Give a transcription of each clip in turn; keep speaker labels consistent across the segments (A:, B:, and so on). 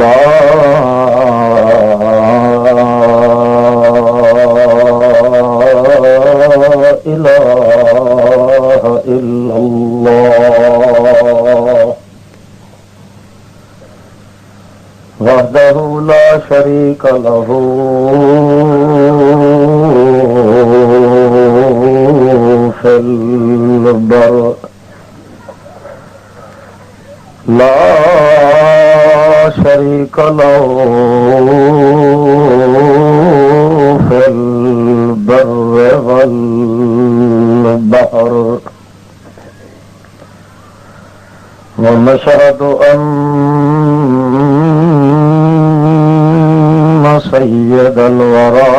A: لا إله إلا الله وحده لا شريك له في البر لا شريك له في البر والبحر ونشهد أن سيد الورى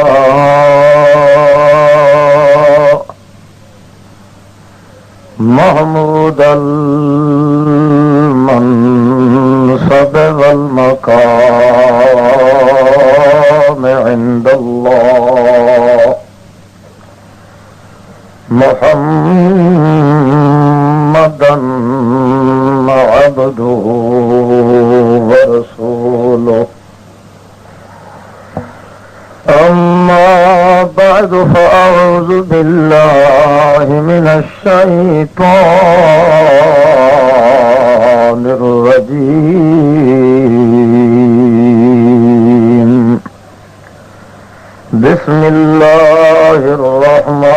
A: محمود المنصب والمقام عند الله محمدا عبده ورسوله أما بعد فأعوذ بالله من الشيطان الرجيم بسم الله الرحمن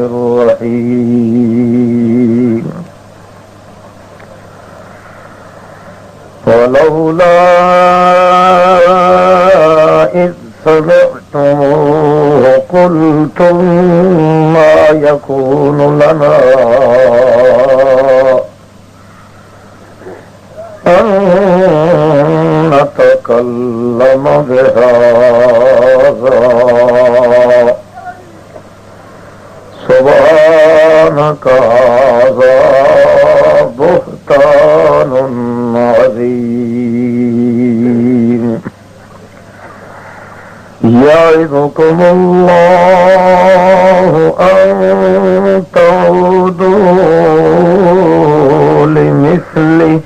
A: الرحيم ولولا إذ سمعتموه قلتم ما يكون لنا أن نتكلم بهذا سبحانك هذا بهتان عظيم يعظكم الله أن تعودوا لمثله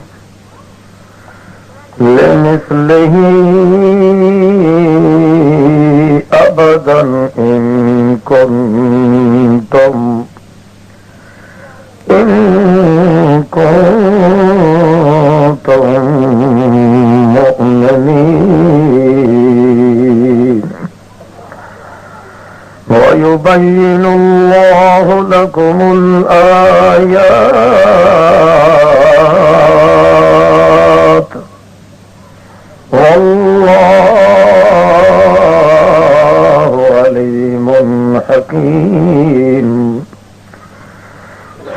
A: أبدا إن كنتم مؤمنين ويبين الله لكم الآيات والله عليم حكيم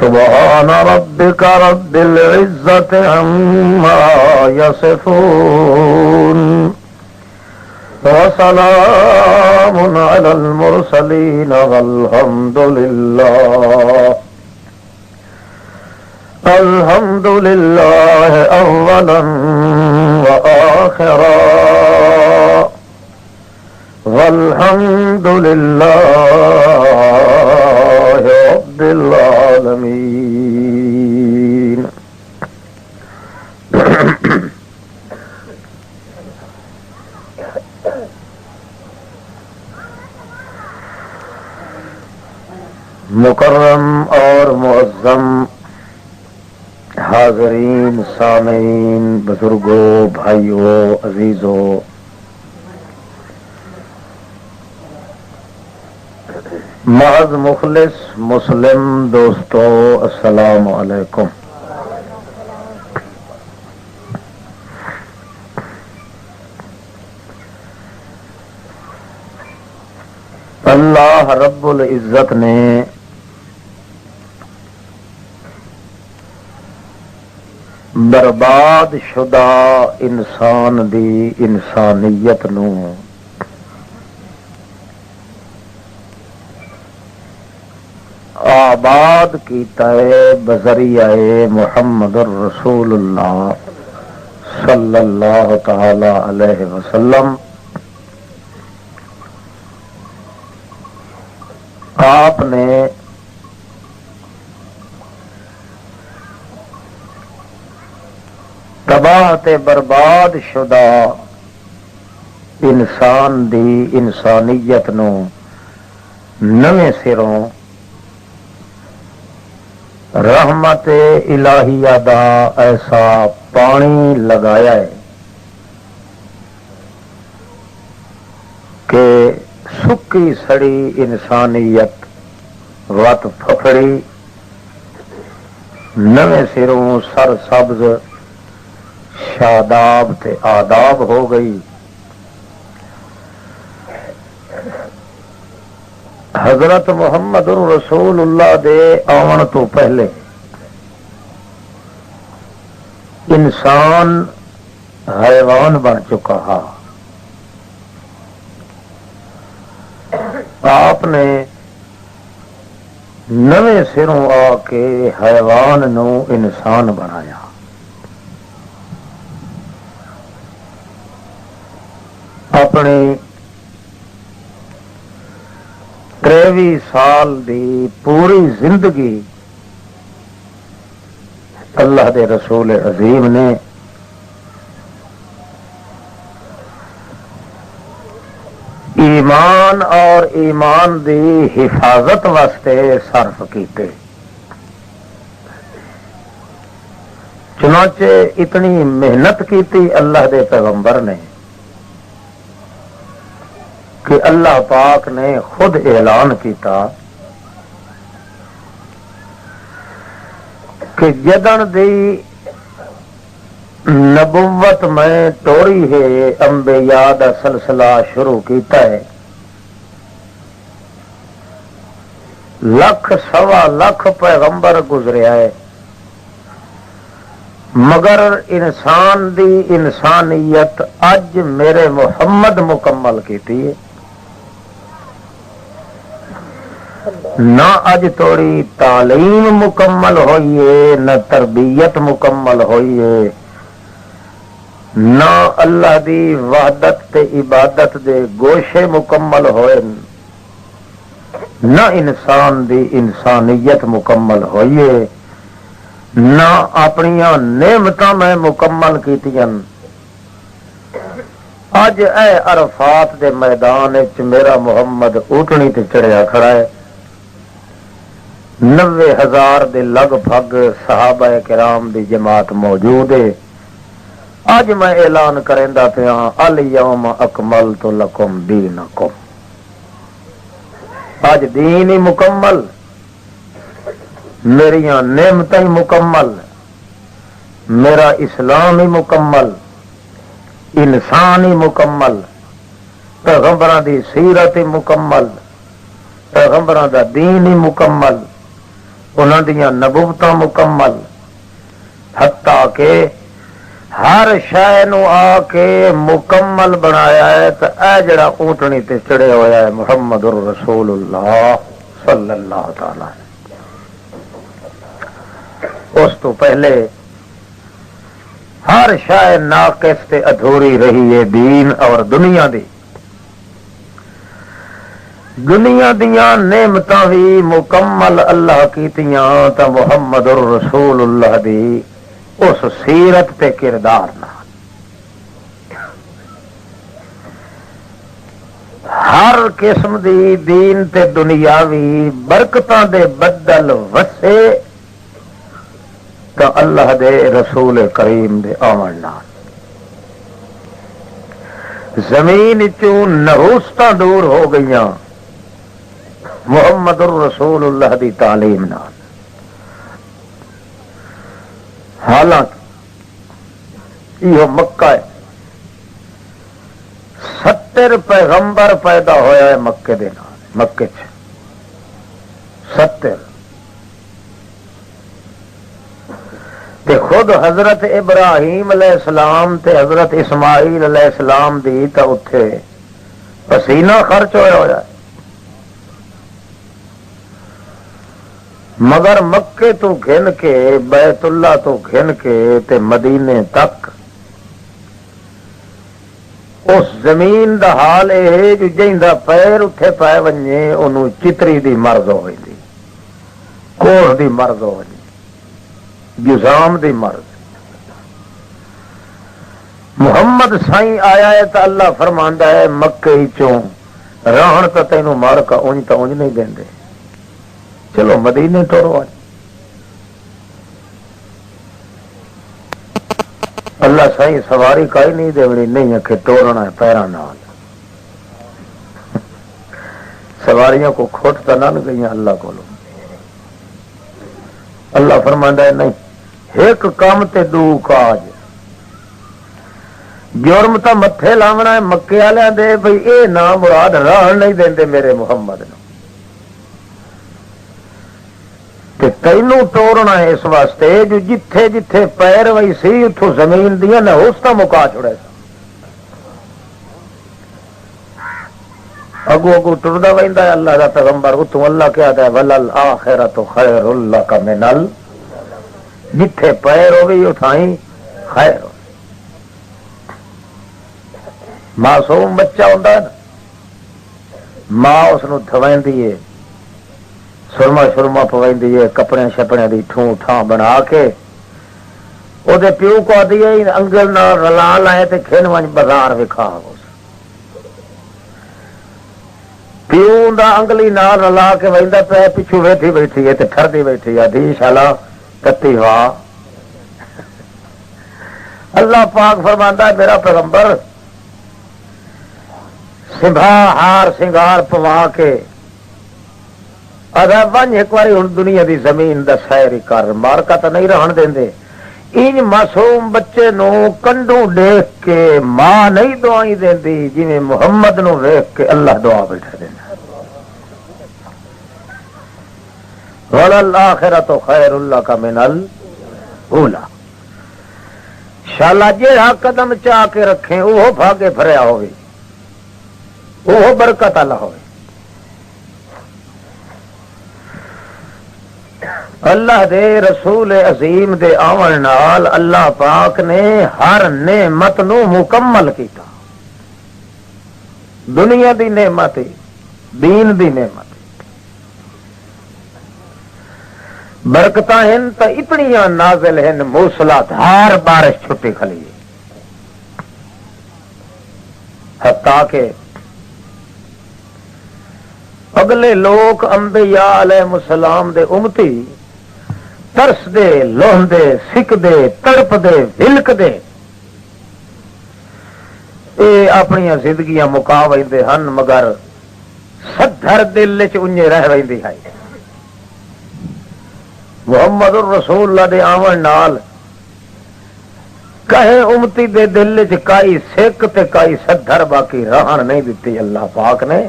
A: سبحان ربك رب العزة عما يصفون وسلام على المرسلين والحمد لله أولا وآخرا والحمد لله رب العالمين مکرم اور معظم حاضرین سامعین بزرگوں بھائیوں عزیزوں محض مخلص مسلم دوستوں السلام علیکم۔ اللہ رب العزت نے برباد شدہ انسان دی انسانیت نو آباد کیتا ہے بذریعہ محمد الرسول اللہ صلی اللہ تعالی علیہ وسلم۔ آپ نے تباہ تے برباد شدہ انسان دی انسانیت نو نویں سروں رحمت الہیہ دا ایسا پانی لگایا ہے کہ سکی سڑی انسانیت وت پھپڑی نویں سروں سر سبز شاداب تے آداب ہو گئی. حضرت محمد رسول اللہ دے آن تو پہلے انسان حیوان بن چکا ہے. آپ نے نویں سروں آ کے حیوان نو انسان بنایا. اپنی 23 سال دی پوری زندگی اللہ دے رسول عظیم نے ایمان اور ایمان دی حفاظت واسطے صرف کیتے. چنانچہ اتنی محنت کیتی اللہ دے پیغمبر نے کہ اللہ پاک نے خود اعلان کیتا کہ جدن دی نبوت میں توڑی ہے انبیاء دا سلسلہ شروع کیتا ہے. 1,00,000 پیغمبر گزریا ہے مگر انسان دی انسانیت اج میرے محمد مکمل کیتی ہے. نہ اج توڑی تعلیم مکمل ہوئی ہے نہ تربیت مکمل ہوئی ہے نہ اللہ دی وحدت تے عبادت دے گوشے مکمل ہوئے نہ انسان دی انسانیت مکمل ہوئی ہے نہ اپنیاں نعمتاں میں مکمل کیتیاں. اج اے عرفات دے میدان وچ میرا محمد اونٹنی تے چڑھیا کھڑا ہے. 90,000 دے لگ بھگ صحابہ کرام دی جماعت موجود ہے. اج میں اعلان کریندا پیا الیوم اکملت لکم دینکم. اج دین ہی مکمل، میریاں نعمتیں مکمل، میرا اسلام ہی مکمل، انسان ہی مکمل، پیغمبراں دی سیرت ہی مکمل، پیغمبراں دا دین ہی مکمل، انہاں دیاں نبوتاں مکمل، حتیٰ کہ ہر شے نو آ کے مکمل بنایا ہے. تو اے جڑا اونٹنی تے چڑھے ہویا ہے محمد الرسول اللہ صلی اللہ تعالی اس تو پہلے ہر شے ناقص تے ادھوری رہی ہے دین اور دنیا دی. دنیا دیاں نعمتاں بھی مکمل اللہ کیتیاں تا محمد الرسول اللہ دی اس سیرت تے کردار نہ. ہر قسم دی دین تے دنیاوی برکتاں دے بدل وسے تو اللہ دے رسول کریم دے آمن نال. زمین چوں نحوستاں دور ہو گئیاں محمد الرسول اللہ دی تعلیم نال. حالانکہ یہ مکہ ہے، 70 پیغمبر پیدا ہویا ہے مکے دے نال. مکے 70 تے خود حضرت ابراہیم علیہ السلام تے حضرت اسماعیل علیہ السلام دی تا اتھے پسینہ خرچ ہویا ہے. مگر مکے تو گھن کے بیت اللہ تو گھن کے تے مدینے تک اس زمین دا حال ہے جو جیندا پیر اتھے پائے ونجے انہوں چتری دی مرض ہوئی دی، کوڑ دی مرض ہوئی، جزام دی مرض. محمد سائیں آیا ہے تو اللہ فرماندا ہے مکے چوں رہن تو تینوں مار کا اونج تو اونج نہیں دیں، چلو مدینے ٹورو آج۔ اللہ سائیں سواری کا ہی نہیں دیونی، نہیں کہ ٹورنا ہے پیروں نال، سواریوں کو کھوٹ تو نہ گئی اللہ کو۔ اللہ فرماندا ہے نہیں، ایک کام تے دو کاج، جرم تو متھے لاونا ہے مکے والوں دے بھئی اے نام مراد رہن نہیں دیندے میرے محمد نو، تے تینوں توڑنا ہے اس واسطے جو جتھے جتھے پیر وئی سی اتوں زمین دیا نہ ہوستا مکا چھڑے سا، اگو اگو ٹردا ویندا ہے اللہ دا پیغمبر، اتوں اللہ کیا ہے ولل آخرۃ خیر لک من ال، جتھے پیر ہوئی اتھائیں خیر ہو۔ معصوم بچہ ہوتا ہے نا، ماں اس دھویندی ہے، سرما شرما پویندی ہے، کپڑے شپڑے دی ٹھوں ٹھاں بنا کے وہ پیو کو آدھی ہے انگل نہ رلا لائے تے کھن ونج بازار وکھا، پیو دا انگلی نال رلا کے ویندا پہ پچھو بیٹھی بیٹھی ہے تے ٹھردی بیٹھی ہے، دی شالا کتی ہوا۔ اللہ پاک فرماندا ہے میرا پیغمبر سنبھا ہار سنگار پوا کے اگر ون ایک باری ہوں دنیا دی زمین دا سیر کر، مارکا تو نہیں رہن دیں، ان معصوم بچے نو کنڈوں دیکھ کے ماں نہیں دعائیں دینی جی محمد نو ویکھ کے اللہ دعا بیٹھا دینا۔ وَلَلْآخِرَةُ خَيْرٌ لَكَ مِنَ الْأُولَىٰ، شالا جہاں قدم چاہ کے رکھیں وہ بھاگے بھریا ہوئے، وہ برکت اللہ ہوئے۔ اللہ دے رسول عظیم دے آون نال اللہ پاک نے ہر نعمت نو مکمل کیتا، دنیا دی نعمت، دین دی نعمت، برکتاں ہیں تو اتنیاں نازل ہیں، موسلادھار بارش چھٹی کھلی ہے، حتیٰ کہ اگلے لوگ انبیاء علیہ السلام دے امتی ترس دے، لوہندے، سک دے، تڑپ دے، ہلک دے، اے اپنی زندگیاں مکا ویندے ہن مگر سدھر دل چ انجے رہ ویندی ہے۔ محمد الرسول اللہ دے آون نال کہے امتی دے دل چ کائی سک تے کائی سدھر باقی رہن نہیں دیتی۔ اللہ پاک نے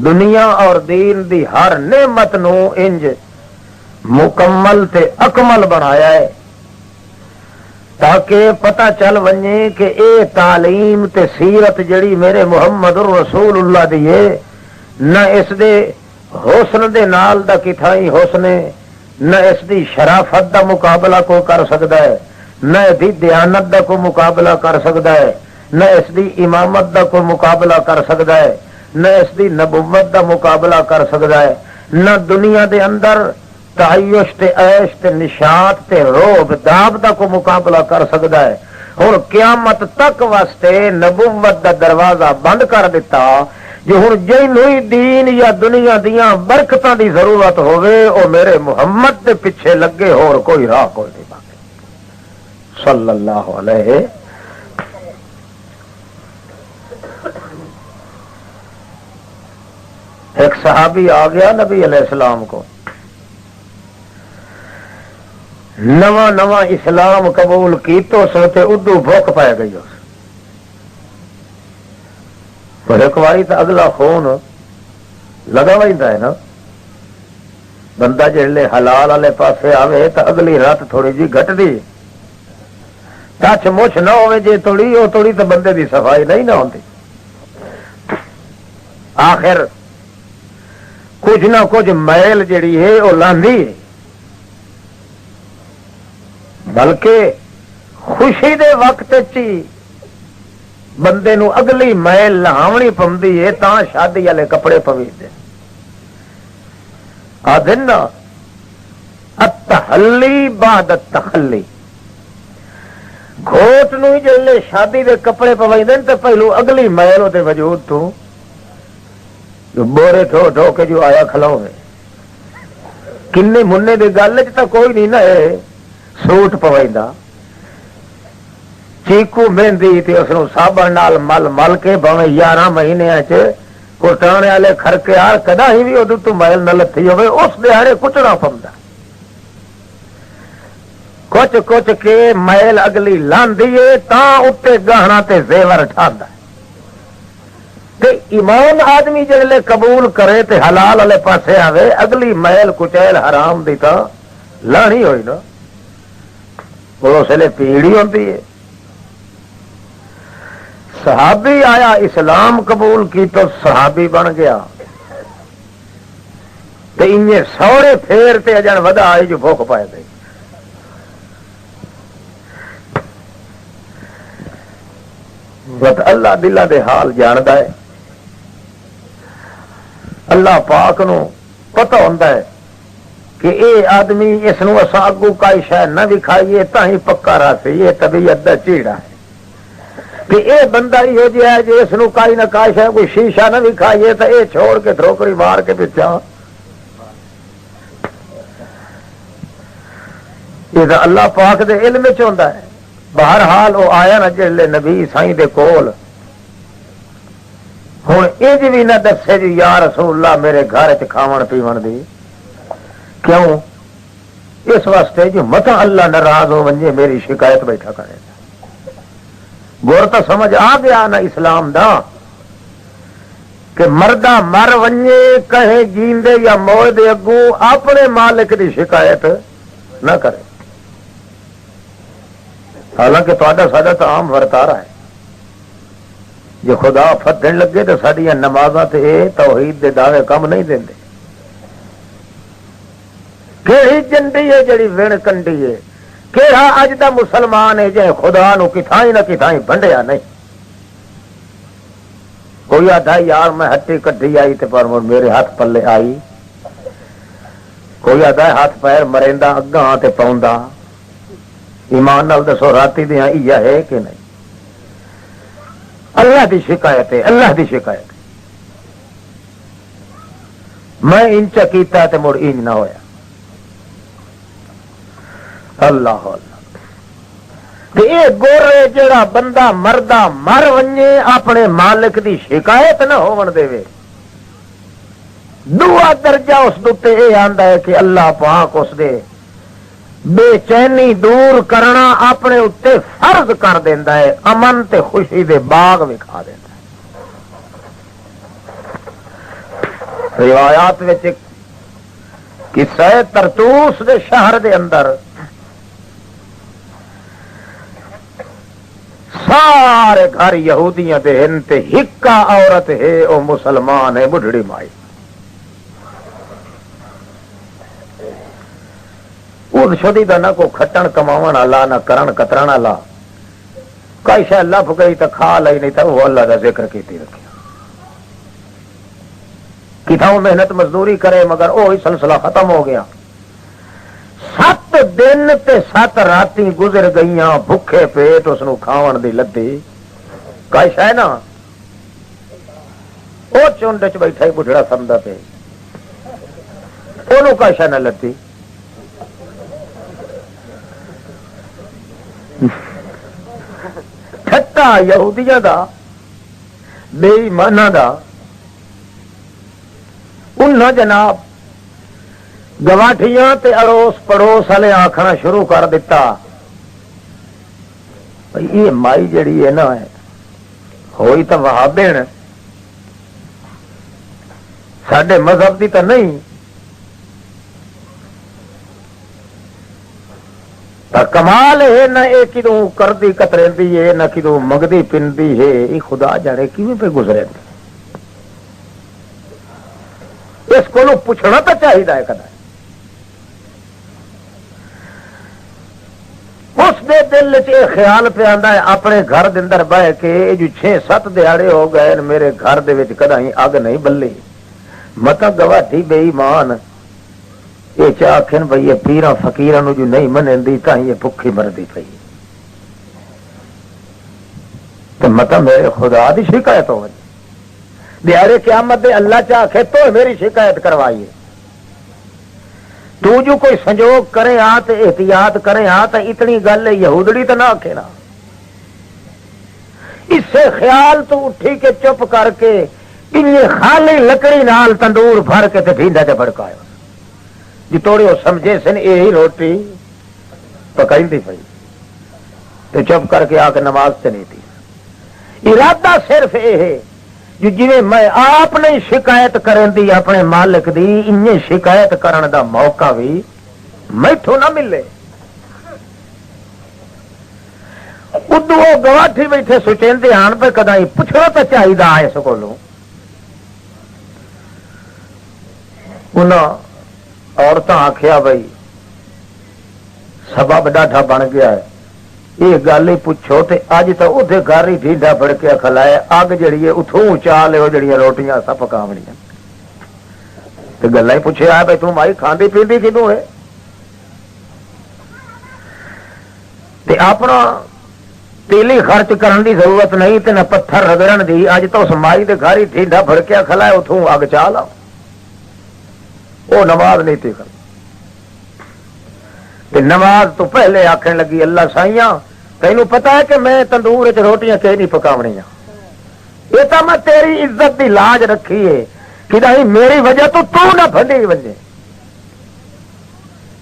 A: دنیا اور دین دی ہر نعمت نو انج مکمل تے اکمل بنایا ہے تاکہ پتہ چل ونجے کہ اے تعلیم تے سیرت جڑی میرے محمد الرسول اللہ دی ہے، نہ اس دے حسن دے نال دا کتھائی حسن، نہ اس دی شرافت دا مقابلہ کو کر سکتا ہے، نہ اس دی دیانت دا کو مقابلہ کر سکتا ہے، نہ اس دی امامت دا کو مقابلہ کر سکتا ہے، نہ اس دی نبوت دا مقابلہ کر سکتا ہے، نہ دنیا دے اندر تعیش تے عیش تے نشاط تے روب داب دا کو مقابلہ کر سکتا ہے۔ ہن قیامت تک واسطے نبوت دا دروازہ بند کر دیتا، جو ہن جنوں دین یا دنیا دیاں برکتاں دی ضرورت ہوے او میرے محمد دے پیچھے لگے، اور کوئی راہ کوئی نہیں باقی صلی اللہ علیہ۔ ایک صحابی آ گیا نبی علیہ السلام کو، نواں نواں اسلام قبول کی تو سوتے ادو بھوک پائے گئی اس پر، ایک باری تو اگلا خون لگا ویندہ ہے نا، بندہ جڑے حلال والے پاسے آوے تو اگلی رات تھوڑی جی گھٹ دی ٹچ مچ نہ ہوئے، جی توڑی وہ توڑی تو بندے دی صفائی نہیں نہ ہوتی، آخر کچھ نہ کچھ میل جڑی ہے وہ لاندھی ہے، بلکہ خوشی دے وقت چی بندے نو اگلی میل لہاونی پوندی ہے، تاں شادی والے کپڑے پویندے آدھن التحلی بعد التخلی، گھوڑا اونٹ نو ہی جلے شادی دے کپڑے پوائیں تو پہلو اگلی میل وہ وجود تو جو بورے ٹھو ٹھو کے جو آیا کھلاؤ کنے مننے دی گل تو کوئی نہیں نہ سوٹ پوائیں چیکو مہندی تے اس صابن نال مل مل کے بھاویں 11 مہینے کٹانے والے کھرکے آر کدا ہی بھی ادو تو میل نہ لتھی ہوئے اس دیہڑے کچنا پوندا کچھ کچھ کے میل اگلی لاندی ہے تا اتے گہنا تے زیور ٹھاندا تے ایمان آدمی جڑے قبول کرے تے حلال والے پاسے آوے اگلی میل کچیل حرام دی تا لانی ہوئی نا اس لیے پیڑی ہوتی ہے. صحابی آیا اسلام قبول کی تو صحابی بن گیا سوڑے پھیر تے اجن ودا آئی جو بھوک پائے گئی. اللہ دلہ دے حال جاندا ہے. اللہ پاک نو پتہ ہوندا ہے کہ اے آدمی اس نو اساں اگوں کئی شے نہ وکھائیے تاں ہی پکا رہے یہ طبیعت دا چیڑا ہے کہ اے بندہ ہی ہو جائے جی اس نو کئی نہ کئی شے کوئی شیشہ نہ وکھائیے تو اے چھوڑ کے تھروکڑی مار کے پچھا. یہ اللہ پاک دے علم وچ ہوندا ہے. بہرحال وہ آیا نا جلے نبی سائیں دے کول ہوں انج بھی نہ دسے جی یا رسول اللہ میرے گھر چ کھاون پیون دی کیوں اس واسطے جو متا اللہ ناراض ہو ونجے میری شکایت بیٹھا کرے. گور تو سمجھ آ گیا نا اسلام دا کہ مردہ مر ونجے کہیں جیندے یا موئے دے اگوں اپنے مالک دی شکایت نہ کرے. حالانکہ ساڈا تو عام ورتارا ہے جو خدا فتن لگے تو سڈیا نمازاں توحید دے دعوے کم نہیں دیں. کیڑی جنڈی ہے جڑی وین کنڈی ہے کیڑا اج دا مسلمان ہے جے خدا نو کتھائیں نہ کتھائیں بنڈیا نہیں. کوئی آدھا یار میں ہٹی کٹھی آئی تے پر میرے ہاتھ پلے آئی. کوئی آدھا ہاتھ پیر مریندا اگاں تے پاؤندا. ایمان نال دسو راتی دیا ہے کہ نہیں. اللہ دی شکایت ہے اللہ دی شکایت. میں انچ کیتا تے مڑ انج نہ ہویا. اللہ اللہ یہ گورے جڑا بندہ مردہ مر ونجے اپنے مالک دی شکایت نہ ہون دے. دعا درجہ اس دے یہ آندا ہے کہ اللہ پاک اس دے بے چینی دور کرنا اپنے اتنے فرض کر دینا ہے. امن تے خوشی دے باغ وکھا دینا ہے. روایات قصہ ترتوس دے شہر دے اندر سارے گھر یہودیاں دے ہن تے ہکا عورت ہے او مسلمان ہے بڑھڑی مائی. شدی دا نہ کو کھٹن کماون والا نہ کرن کترن والا کئی شے لف گئی تو کھا لئی نہیں تو وہ اللہ دا ذکر کیتی رکھیا. کتاؤں محنت مزدوری کرے مگر وہی سلسلہ ختم ہو گیا. 7 دن تے 7 راتی گزر گئیاں بھوکے پیٹ اس نو کھاون دی لدی کئی شے نا وہ چونڈ چ بیٹھا ہی بڑھڑا سمدا پے انہوں کئی شے نہ لدی. ٹھٹا یہودیاں دا بے ایماناں دا انہاں جناب گواٹھیاں تے اڑوس پڑوس والے آکھنا شروع کر دیتا یہ مائی جڑی ہے نا ہوئی تو وہابے نے ساڈے مذہب دی تو نہیں. کمال ہے نہ یہ کدوں کردی کتریندی ہے نہ کدوں منگدی پندی ہے. یہ خدا جانے کیویں پہ گزرے. اس کو پوچھنا تو چاہیے کدا. اس دے دل چ خیال پہ آندا ہے اپنے گھر دے اندر بہ کے جو 6-7 دیہڑے ہو گئے میرے گھر دے وچ کدا ہی اگ نہیں بلی. متا گواٹھی بے ایمان یہ چاہن بھائی یہ پیرا فقیران جو نہیں منی تا یہ بھوکھی مردی پی. تو مطلب میرے خدا دی شکایت ہو دیارے قیامت دے اللہ چاہے تو میری شکایت کروائیے. تو جو کوئی سنجوگ کرے آ تو احتیاط کرے آ تو اتنی گل یہودڑی تو نہ آکھے نا. اس سے خیال تو اٹھی کے چپ کر کے خالی لکڑی نال تندور بھر کے ڈھینڈا چ بڑکایا جی توڑی وہ سمجھے سن یہی روٹی پکائی پئی تو چپ کر کے آ کے نماز سے نہیں تھی. ارادہ صرف یہ ہے جی میں آپ نہیں شکایت کرن دی اپنے مالک دی انہیں شکایت کرن دا موقع بھی میتھوں نہ ملے. ادو وہ گواٹھی بیٹھے سچے آن پہ کدا پوچھنا تو چاہیے اس کو عورتیں آخیا بھائی سبب ڈاٹا بن گیا ہے یہ گل ہی پوچھو تے اج تو ادھر گھر ہی ڈھیڈا بڑکیا کھلائے اگ جڑی ہے اتوں اچا لو جڑیاں روٹیاں سب پکاونیاں تے گلا ہی پوچھے آ بھائی تم مائی کھاندی پیندی کدوں ہے تے اپنا تیلی خرچ کرن دی ضرورت نہیں تے نہ پتھر رگڑن دی. اج تو اس مائی دے گھر ہی ڈھیڈا بڑکیا کھلائے اتوں اگ چا لاؤ وہ نماز نہیں تھی تے نماز تو پہلے آخر لگی اللہ سائیاں تینوں پتا ہے کہ میں تندور روٹیاں کہ نہیں پکاونیاں یہ تو میں تیری عزت دی لاج رکھی ہے کہ نہیں میری وجہ تو نہ بھنڈی وجے.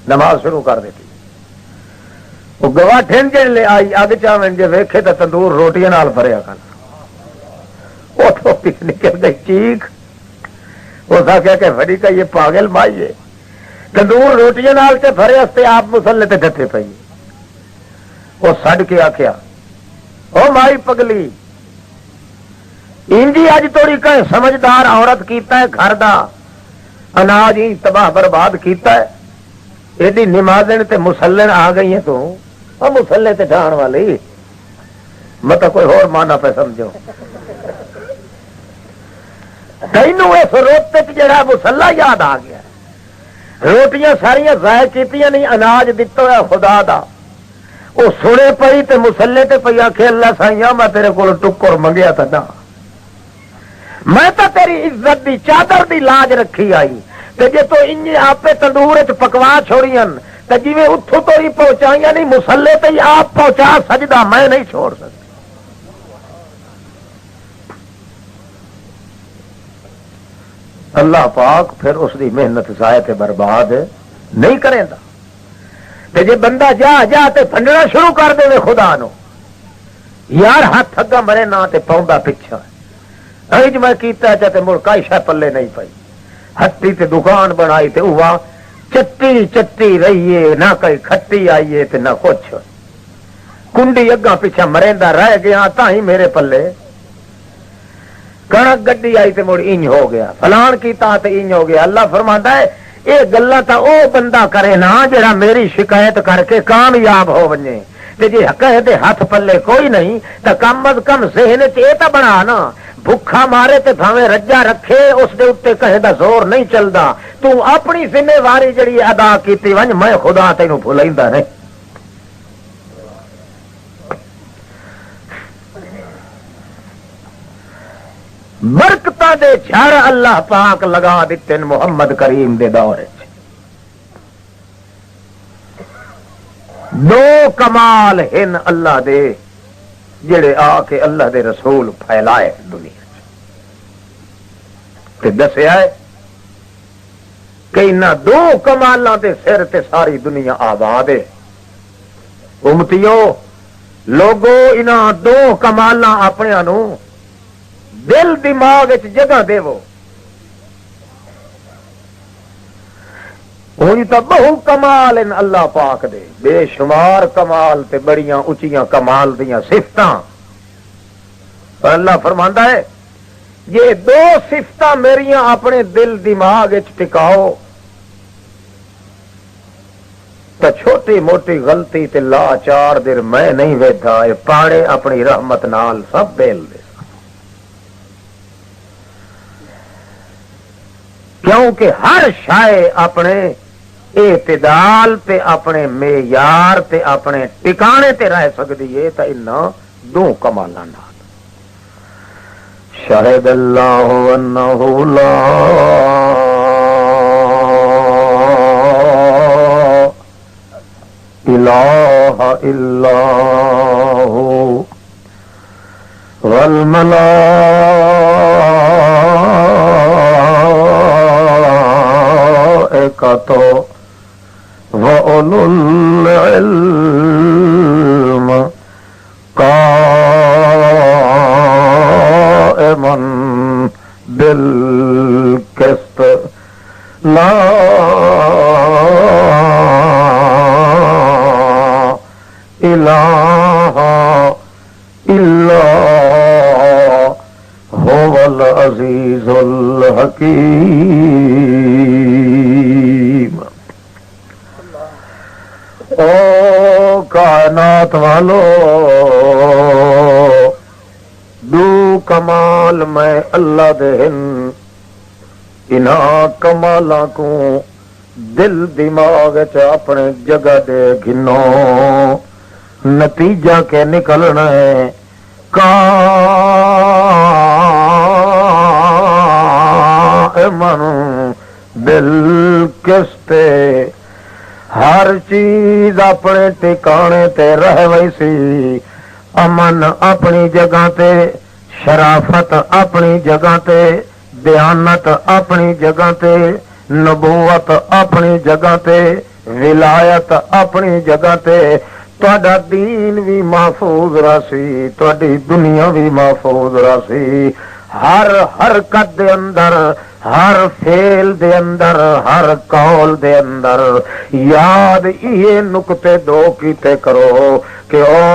A: نماز شروع کر دیتی وہ گواہ ٹھن جڑ لے آئی اگ چاون جے ویکھے تو تندور روٹیاں نال بھریا کر وہ تو نکل گئی چیخ. اس آخیا کہ بڑی کا یہ پاگل مائی ہے تندور روٹیاں نال تے بھرے ہستے آپ مسلے تے ڈٹے پئی. وہ سڈ کے آخیا او مائی پگلی انجی اج توڑی کہ سمجھدار عورت کیتا ہے گھر دا اناج ہی تباہ برباد کیتا ہے. ایڈی نمازن تے مسلن آ گئی ہیں تو مسلے تے ڈھان والی مطلب کوئی اور مانا پہ سمجھو تینوں اس روتے جڑا مسلا یاد آ گیا. روٹیاں ساریاں ضائع کیتیاں نہیں اناج دتا ہوا خدا دا وہ سنے پئی تے مسلے تے پئی آخے اللہ سائیاں میں تیرے کو ٹکر منگیا تھا نا میں تو تیری عزت دی چادر دی لاج رکھی آئی تے جے تو انج آپ تندور چ پکوا چھوڑیاں تے جویں اتھوں تو ہی پہنچائیاں نہیں مسلے تے ہی آپ پہنچا سجدہ میں نہیں چھوڑ سکتا. اللہ پاک پھر اس دی محنت ضائع تے برباد نہیں کرے گا. تے جے بندہ جا جا تے پھنڈنا شروع کر دے خدا نو یار ہاتھ اگا مرے نہ تے پاؤندا پچھا اج میں کیتا تے مڑ کائی شے پلے نہیں پئی ہٹی تے دکان بنائی تے ہوا چٹی چٹی رہیے نہ کوئی کھٹی آئیے تے نہ کچھ کنڈی اگا پیچھا مریندا رہ گیا تا ہی میرے پلے کنک گڈی آئی تے مڑ انج ہو گیا فلان کیتا تے انج ہو گیا. اللہ فرماندا ہے یہ گلا تا او بندہ کرے نا جڑا میری شکایت کر کے کامیاب ہو ونجے تے جے کہے دے ہاتھ پلے کوئی نہیں تے کم از کم ذہن چ اے تا بنا نا بھکھا مارے تے بھاویں رجا رکھے اس دے اوتے کہے دا زور نہیں چلدا. تو اپنی ذمہ واری جڑی ادا کیتی ونج میں خدا تینوں بھلیندا نہیں. برکتاں دے جھڑ اللہ پاک لگا دیتے محمد کریم دے دور وچ. دو کمال ہن اللہ دے جڑے آ کے اللہ دے رسول پھیلائے دنیا تے دسیا ہے کہ انہاں دو کمالاں دے سر تے ساری دنیا آباد ہے. امتیو لوگو انہاں دو کمالاں اپنے نو دل دماغ جگہ دے تو بہو کمال ان اللہ پاک دے بے شمار کمال تے بڑیاں اچیاں کمال دیاں صفتاں. پر اللہ فرماندا ہے یہ دو صفتاں میریاں اپنے دل دماغ ٹکاؤ تو چھوٹی موٹی غلطی تے لاچار دیر میں نہیں ویدھا اے پاڑے اپنی رحمت نال سب بیل دے. کیونکہ ہر شے اپنے اعتدال تے اپنے معیار تے اپنے ٹکانے تے رہ سکتی ہے تو ان دو کمالاں نال. شاہد اللہ انہ لا الہ الا ہو والملائکۃ وَأُولُو الْعِلْمِ قَائِمًا بِالْقِسْطِ لا إله إلا هو العزيز الحكيم۔ او کائنات والو، دو کمال میں اللہ دے ہن، انہاں کمالاں کو دل دماغ چ اپنے جگہ دے گھنو، نتیجہ کے نکلنا ہے قائمًا بالقسط، ہر چیز اپنے ٹھکانے تے رہ وئی سی، امن اپنی جگہ تے، شرافت اپنی جگہ تے، دیانت اپنی جگہ تے، نبوت اپنی جگہ تے، ولایت اپنی جگہ تے، تہاڈا دین بھی محفوظ رہسی، تہاڈی دنیا بھی محفوظ رہسی، ہر حرکت دے اندر، ہر فعل دے اندر، ہر قول دے اندر یاد یہ نقطے دو کیتے کرو کہ او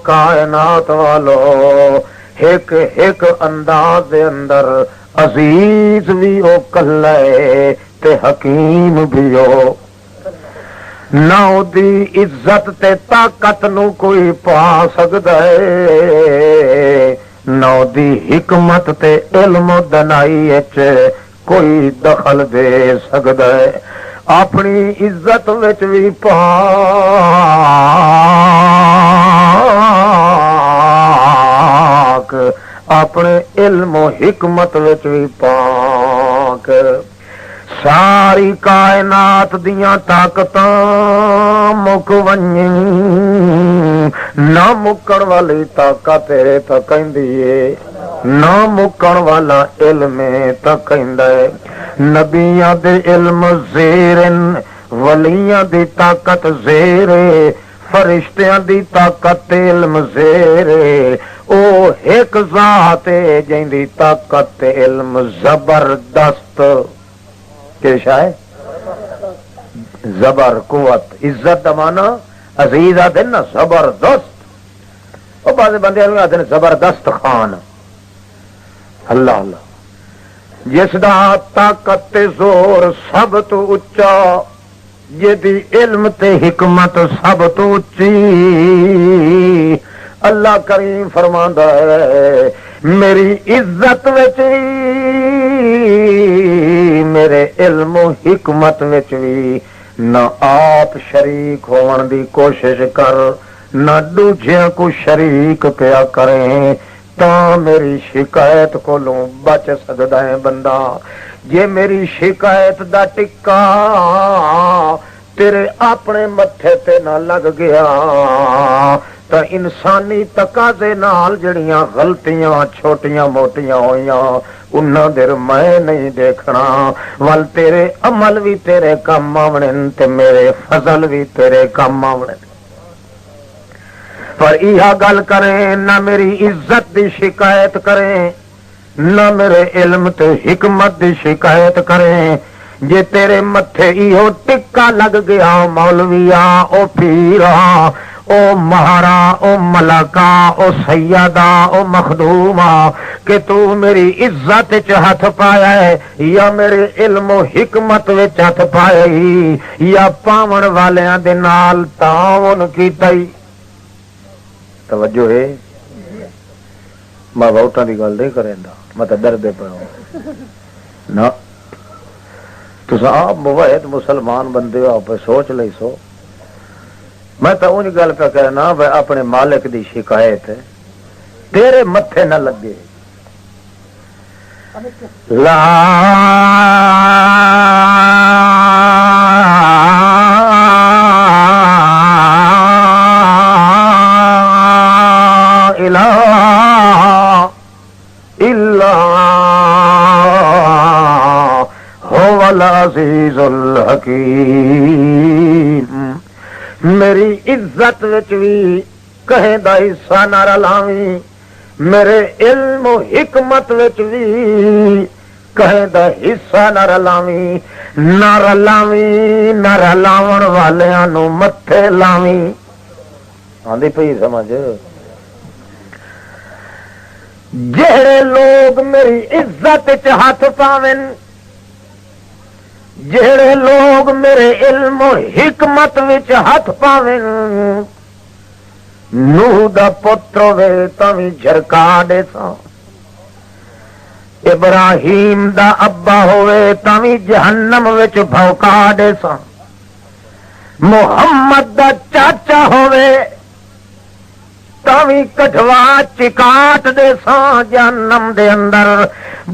A: کائنات والو، ایک ایک انداز دے اندر عزیز بھی او کلا ہے تے حکیم بھی ہو، نہ دی عزت تے طاقت نو کوئی پا سکدا ہے، نہ دی حکمت تے علم و دنائی وچ کوئی دخل دے سکدا ہے، اپنی عزت وچ بھی پاک، اپنے علم و حکمت وچ بھی پاک، ساری کائنات دیاں طاقتاں مک ونجیں، نہ مکن والی طاقت تا کہندی ہے، نہ مکن والا علم تا کہندا ہے، نبیاں دے علم زیرن، ولیاں دی طاقت زیر، فرشتیاں دی طاقت علم زیر، او ایک ذات جن دی طاقت علم زبردست، کہ شاید زبر قوت عزت دمانا عزیز آدھے نا زبردست، اور بعض بندے آدھے زبردست خان، اللہ اللہ، جس دا طاقت تے زور سب تو اچا، جدی علم تے حکمت سب تو اچی، اللہ کریم فرماندا ہے میری عزت وچ میرے علم و حکمت وچ بھی نہ آپ شریک ہون دی کوشش کر، نہ دوجیاں کو شریک پیا کریں، تا میری شکایت کولوں بچ سکدا ہے بندہ۔ جے میری شکایت دا ٹکا تیرے اپنے متھے تے نہ لگ گیا تا انسانی تقاضے نال جڑیاں غلطیاں چھوٹیاں موٹیاں ہوئیاں انہاں در میں نہیں دیکھنا، ول تیرے عمل بھی تیرے کام آونے تے میرے فضل بھی تیرے کام آونے، پر یہ گل کریں نہ میری عزت دی شکایت کریں، نہ میرے علم تے حکمت دی شکایت کریں، جے تیرے متھے ایہو ٹکا لگ گیا مولویا، او پیرا، او مہارا، او ملکا، او سیدہ، او مخدوما، کہ تو میری عزت وچ ہاتھ پایا ہے یا میرے علم و حکمت وچ ہاتھ پایا یا پاون والیاں دے نال تعاون کیتا ہی۔ توجہ ہے، میں ووٹاں دی گل نہیں کریندا، میں تے ڈردے پیا نہ، تساں آپ موحد مسلمان بندے ہو، آپ سوچ لئی سو، میں تو اونج گل پہ کہنا بھائی اپنے مالک دی شکایت ہے تیرے متھے نہ لگے. لا الہ الا هو العزیز الحکیم. میری عزت وچ بھی کہیں دا حصہ نہ رلاویں، میرے علم و حکمت وچ بھی کہیں دا حصہ نہ رلاویں، نہ رلاویں نہ رلاون والیاں نو متھے لاویں. آندی پئی سمجھ. جہڑے لوگ میری عزت وچ ہاتھ پاویں، جہڑے لوگ میرے علم و حکمت وچ ہاتھ پاویں، نوح دا پتر ہوے تاویں جھرکا دے سا، ابراہیم دا ابا ہوے تاویں جہنم وچ بھوکا دے سا، محمد دا چاچا ہوے تاویں کٹھوا چکاٹ دے سا جہنم دے اندر.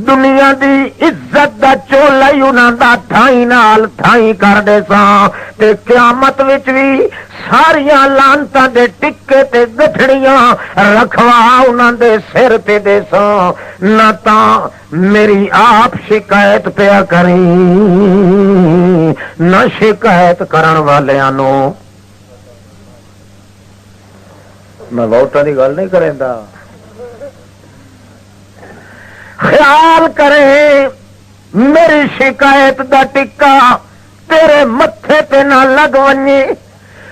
A: دنیا دی عزت دا چولا ہی انہاں دا تھائی نال تھائی کر دے سا، تے قیامت وچ بھی ساریاں لعنتاں دے ٹکے تے گٹھڑیاں رکھوا انہاں دے سر تے دے سا. نہ تاں میری آپ شکایت پیا کریں، نہ شکایت کرن والیاں نو. میں ووٹاں دی گل نہیں کریندا. خیال کریں میری شکایت دا ٹکا تیرے متھے تے نہ لگ ونجے.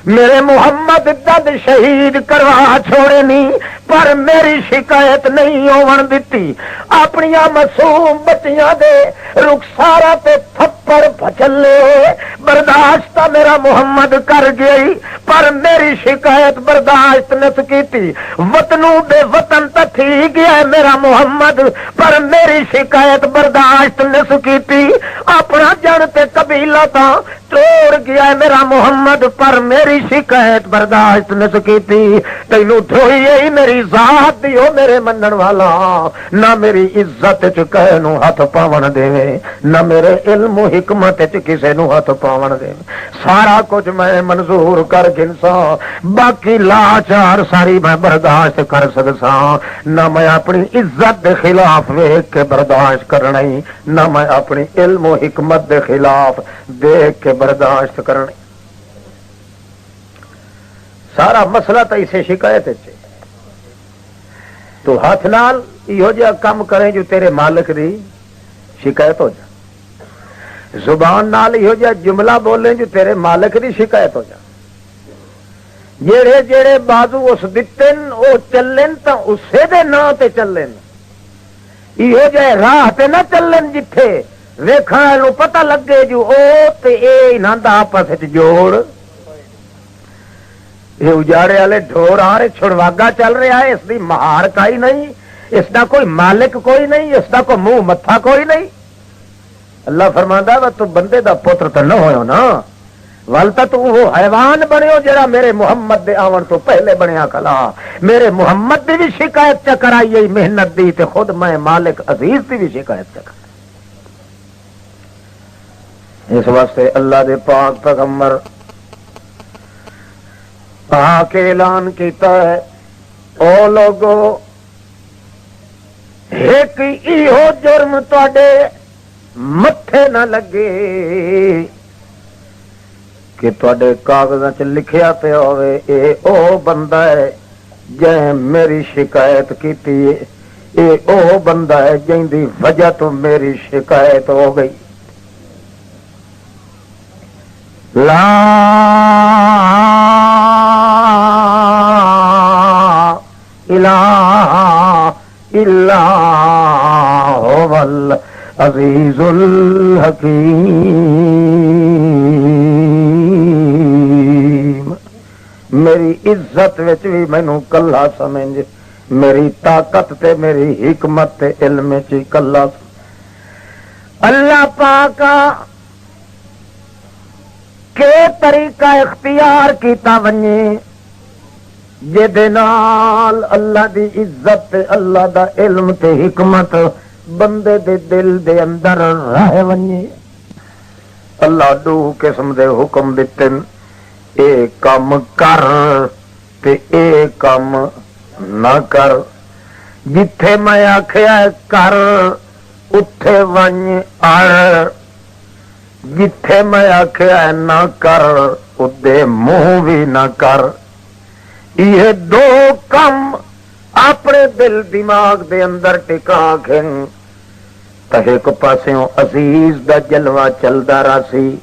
A: میرے محمد دد شہید کروا چھوڑے نہیں، پر میری شکایت نہیں ہون دتی. اپنی معصوم بچیاں دے رخسارا تے تھپڑ پچلے برداشت میرا محمد کر گئی، پر میری شکایت برداشت نس کیتی. وطنوں بے وطن تھی گیا میرا محمد، پر میری شکایت برداشت نس کیتی. اپنا جن تے قبیلہ تا توڑ گیا میرا محمد، پر میری شکایت برداشت نس کیتی. تینوں دھوئی ہی میری ذات دیو میرے منن والا، نہ میری عزت چ کہے نو ہاتھ پاون دے، نہ میرے علم و حکمت چ کسے نو ہاتھ پاون دے. سارا کچھ میں منظور کر گنسا، باقی لاچار ساری میں برداشت کر سکسا. نہ میں اپنی عزت دے خلاف ویکھ کے برداشت کرنا، نہ میں اپنی علم و حکمت دے خلاف دیکھ کے برداشت کرنا. سارا مسئلہ تو اسے شکایت ہے. تو ہاتھ نال یہ جا کم کریں جو تیرے مالک دی شکایت ہو جا، زبان نال یہ جا جملہ بولیں جو تیرے مالک دی شکایت ہو جا. جیڑے جیڑے بازو اس دتن او چلن تا اسے دے نا تے چلن، یہ جائے راہ تے نہ چلن جتھے ویکھن نو پتہ لگے جو او تے اے انہاں دا آپس وچ جوڑ. یہ اجاڑے والے ڈھور آ رہے، چھڑواگا چل رہا ہے، اس دی مہار کائی نہیں، اس دا کوئی مالک کوئی نہیں، اس دا کوئی منہ متھا کوئی نہیں. اللہ فرماندا وا تو بندے دا پتر تو نہ ہویا نا، ولتا تو وہ حیوان بنیو جڑا میرے محمد دے آون تو پہلے بنیا کلا. میرے محمد دی بھی شکایت چ کرائی محنت دی، تے خود میں مالک عزیز دی بھی شکایت چ کرائی. اس واسطے اللہ دے پاک پیغمبر آ کے اعلان کیتا ہے، او لوگو ایک ایہو جرم تواڈے متھے نہ لگے کہ تواڈے کاغذاں چ لکھیا پیا ہوئے اے او بندہ ہے جے میری شکایت کیتی ہے، اے او بندہ ہے جن دی وجہ تو میری شکایت ہو گئی. لا الہ الا هو العزیز الحکیم. میری عزت وچ بھی مینوں کلا سمجھ، میری طاقت تے میری حکمت تے علم وچ کلا. اللہ پاک کے طریقہ اختیار کیتا ونجے جے نال اللہ دی عزت اللہ دا علم تے حکمت بندے دے دل دے اندر رہ ونجے۔ اللہ دو قسم دے حکم دیتے اے کام کر تے اے کام نہ کر، جتھے میں آکھیا کر اتھے ونج اڑ، جتھے میں آکھیا نہ کر ادے منہ بھی نہ کر۔ یہ دو کم اپنے دل دماغ دے اندر ٹکا کھن تے ایک پاسوں عزیز دا جلوہ چلدا رہا سی،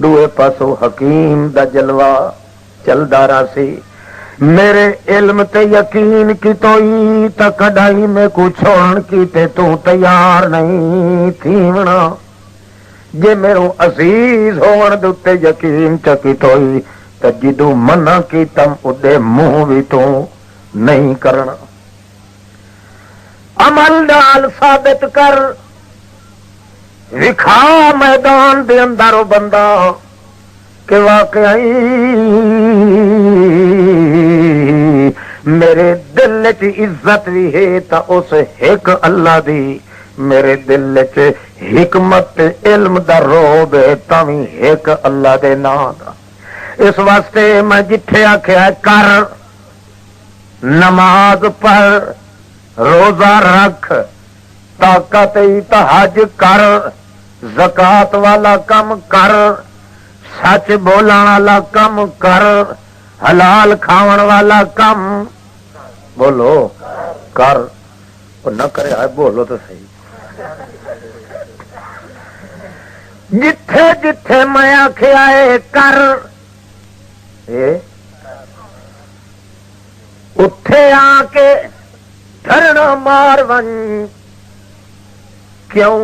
A: دوے پاسوں حکیم دا جلوہ چلدا رہا سی۔ میرے علم تے یقین کی توئی تا کڈائی میں کو چھوڑن کی تے تو تیار نہیں تھیونا، جے میرو عزیز ہون دے یقین چکی توئی تے جدو منع کی تم ادے منہ بھی تو نہیں کرنا۔ عمل نال ثابت کر وکھا میدان دے اندر بندہ کہ واقعی میرے دل چ عزت بھی ہے تا اس ایک اللہ دی، میرے دل چ حکمت علم دا روب ہے تاوی ایک اللہ دے نام دا۔ اس واسطے میں جتھے آکھیا کر، نماز پڑھ، روزہ رکھ، طاقت حج کر، زکات والا کم کر، سچ بولن والا کم کر، حلال کھاون والا کم بولو کر، نہ کرے آئے بولو تو صحیح۔ جتھے جتھے میں آکھیا ہے کر اٹھے آ کے دھرنا مار ون، کیوں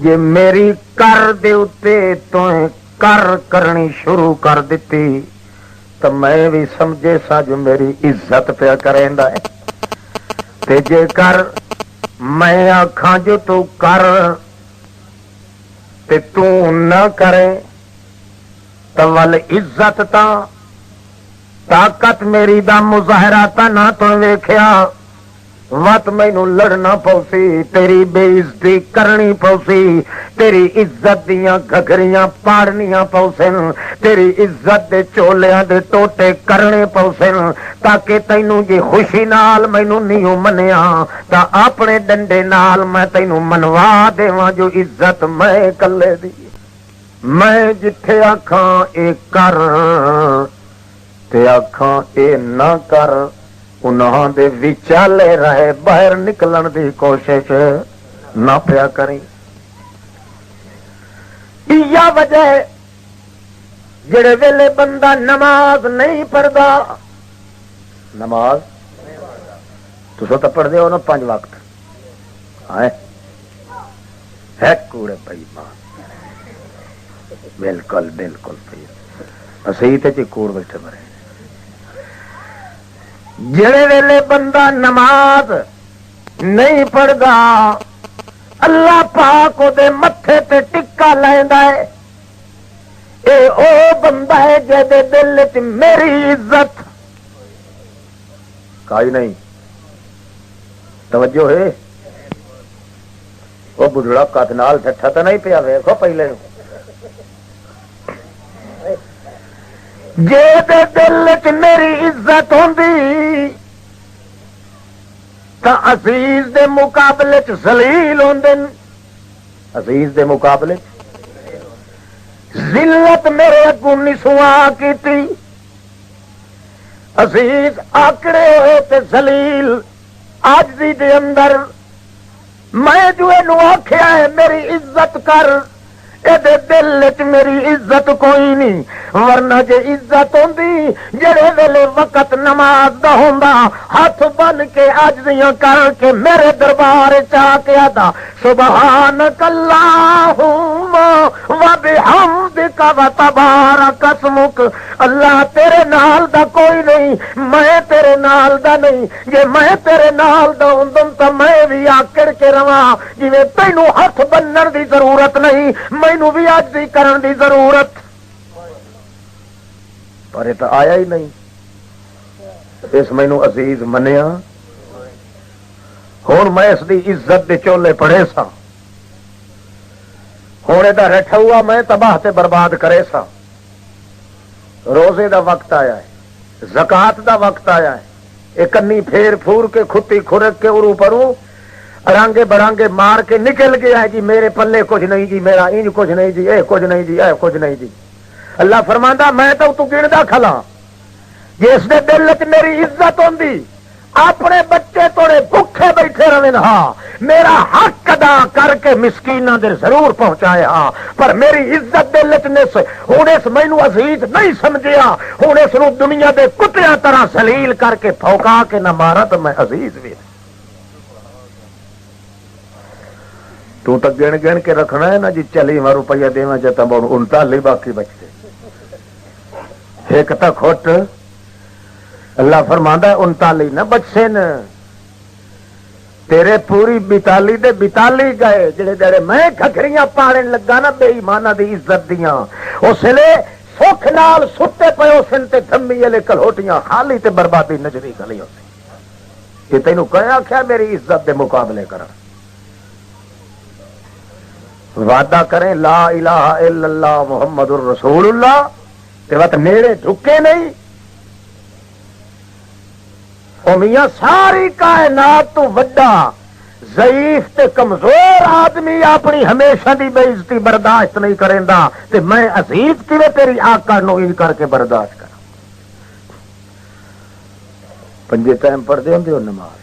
A: جے میری کر دے اتے تو کر کرنی شروع کر دیتی تو میں بھی سمجھے سا جو میری عزت پہ کریندا ہے، تے جے کر میں آکھاں جو تو کر تے تو نہ کرے تو ول عزت تا طاقت میری دا مظاہرہ تا نہ تو ویکھیا، وت مینوں لڑنا پوسی، تیری بے عزتی کرنی پوسی، تیری عزت دیاں گھگریاں پاڑنیاں پوسن، تیری عزت دے چولیاں دے ٹوٹے کرنے پوسن، تاکہ تینوں جی خوشی نال مینوں نہیں منیا تا اپنے ڈنڈے نال میں تینوں منوا دیواں جو عزت میں کلے دی۔ میں جتھے آکھاں اے کر تے آکھاں اے نہ کر، انہاں دے وچالے رہے باہر نکلن دی کوشش نہ پیا کریں۔ یا وجہ جڑے ویلے بندہ نماز نہیں پڑھدا، نماز تسو تو پڑھتے ہو نا 5 وقت ہے کوڑے پئی ماں، بالکل بالکل پئی صحیح تے کوڑ بیٹھے مرے۔ جڑے ویلے بندہ نماز نہیں پڑھدا، اللہ پاک دے متھے تے ٹکا لیندا ہے، اے او بندہ ہے جے دل وچ میری عزت کائی نہیں۔ توجہ ہے، وہ بڑھڑا کت نال ٹھٹھا تو نہیں پیا، ویکھو پہلے جے دے دل وچ میری عزت ہوندی تا عزیز دے مقابلے چ ذلیل ہوندے، عزیز دے مقابلے ذلت میرے اگوں نسواں کیتی، عزیز آکڑے ہوئے تے ذلیل عاجزی دے اندر میں جو اینو آکھیا ہے میری عزت کر، اے دل وچ میری عزت کوئی نہیں، ورنہ جے عزت ہوندی جڑے ویلے وقت نماز دا ہوندا ہاتھ بن کے عاجزیاں کر کے میرے دربار چ آ کے آدا سبحانک اللہم و بحمدک و تبارک اسمک، اللہ تیرے نال دا کوئی نہیں، میں تیرے نال دا نہیں، جے میں تیرے نال دا ہوندم تے میں بھی آکڑ کے رواں، جویں تینوں ہاتھ بنن دی ضرورت نہیں مینوں بھی عاجزی کرن دی ضرورت۔ پر یہ تو آیا ہی نہیں. اس مینو عزیز منیا. ہوں میں اس دی عزت دے چولے پڑے سا. ہوں یہ رٹھا ہوا میں تباہ تے برباد کرے سا. روزے دا وقت آیا ہے, زکات دا وقت آیا ہے. یہ کنی پھیر پھور کے کھتی کھرک کے ارو پرو رانگے برانگے مار کے نکل گیا ہے جی میرے پلے کچھ نہیں جی, میرا انج کچھ نہیں جی, اے کچھ نہیں جی, اے کچھ نہیں جی. اللہ فرماندا میں تو گندا کھلا جس دے دل وچ میری عزت ہوندی اپنے بچے توڑے بھوکے بیٹھے رہے ہاں, میرا حق ادا کر کے مسکیناں دے ضرور پہنچائے ہاں, پر میری عزت دل وچ نس ہن اس مینوں عزیز نہیں سمجھیا. ہن اس نوں دنیا دے کتیاں طرح ذلیل کر کے پھوکا کے نہ مارا تو میں عزیز بھی. تو گن گن کے رکھنا ہے نا جی 40 روپیہ دیواں چاہتا 39 باقی بچتے ایک تک کھٹ. اللہ فرماندا ہے 39 نہ بچے ن تیرے پوری 42 دے 42 گئے جڑے جڑے میں کھکھریاں پاڑن لگا نا بے ایماناں دی عزت دیاں اس لیے سکھ نال ستے پئے سن تے دھمی والے کلوٹیاں خالی تے بربادی نظری گلی ہوتی. یہ تینوں کہے آخیا میری عزت دے مقابلے کر. وعدہ کریں لا الہ الا اللہ محمد الرسول اللہ تے وقت نیڑے ڈھکے نہیں. او میاں ساری کائنات تو وڈا ضعیف تے کمزور آدمی اپنی ہمیشہ دی بے عزتی برداشت نہیں کریندا تے میں عزیز کیویں تیری آقا نو ان کر کے برداشت کراں. پنجے ٹائم پڑھدے ہوندے ہو نماز,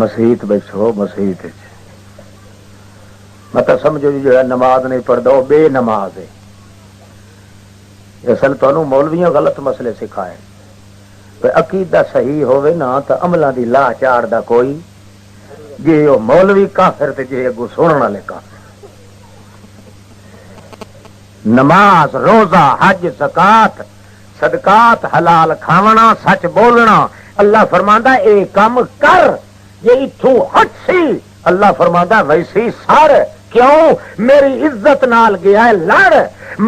A: مسیت بیٹھو مسیت مطلب سمجھو جی جو نماز نہیں پڑھتا وہ بے نماز ہے. اصل تمہیں مولویاں غلط مسئلے سکھائے. عقیدہ صحیح ہوئے نا تو عملہ دی لا چاڑ دا کوئی جی وہ مولوی کافر تے جی اگو سننے والے کافر. نماز روزہ حج زکات صدقات حلال کھاونا سچ بولنا اللہ فرماندا اے کام کر یہ اتھو ہٹ سی. اللہ فرماندا ویسی سار کیوں میری عزت نال گیا ہے لڑ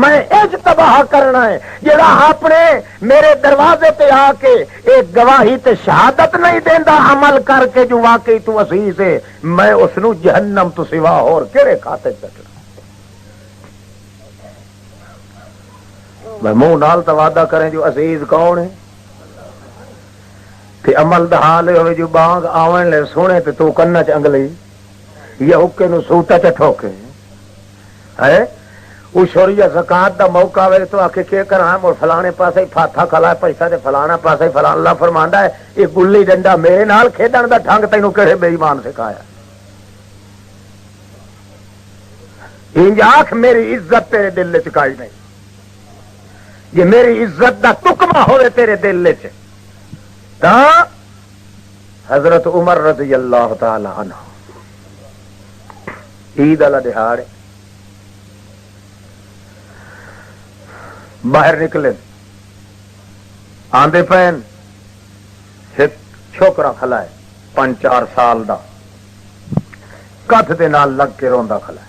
A: میں اج تباہ کرنا ہے جڑا اپنے میرے دروازے تے آ کے ایک گواہی تے شہادت نہیں دیندا عمل کر کے جو واقعی تو عزیز ہے میں اس نو جہنم تو سوا اور کہڑے کھاتے چٹنا. میں منہ نال تو وعدہ کریں جو عزیز کون ہے تے عمل دا حال ہوئے جو بانگ آون لے سونے تے تو کنا چ انگلی یا حکے نو سوتا چ ٹھوکے ہے اشوریا زکات دا موقع ہوئے تو آکے کیا کراں اور فلانے پاسے پھاتھا کھلا پیسہ تے فلانا پاسے فلانا. اللہ فرماندا ہے یہ گلی ڈنڈا میرے نال کھیڈن دا ڈھنگ تینوں کہڑے بے ایمان سکھایا. انج آکھ میری عزت تیرے دل وچ کائی نہیں. یہ میری عزت دا تکما ہوئے تیرے دل وچ تا حضرت عمر رضی اللہ تعالی عنہ عید والا دہاڑ باہر نکلے آندے پین ایک چھوکرا کھلا ہے 5-4 سال دا کتھ دے نال لگ کے روندا کھلا ہے.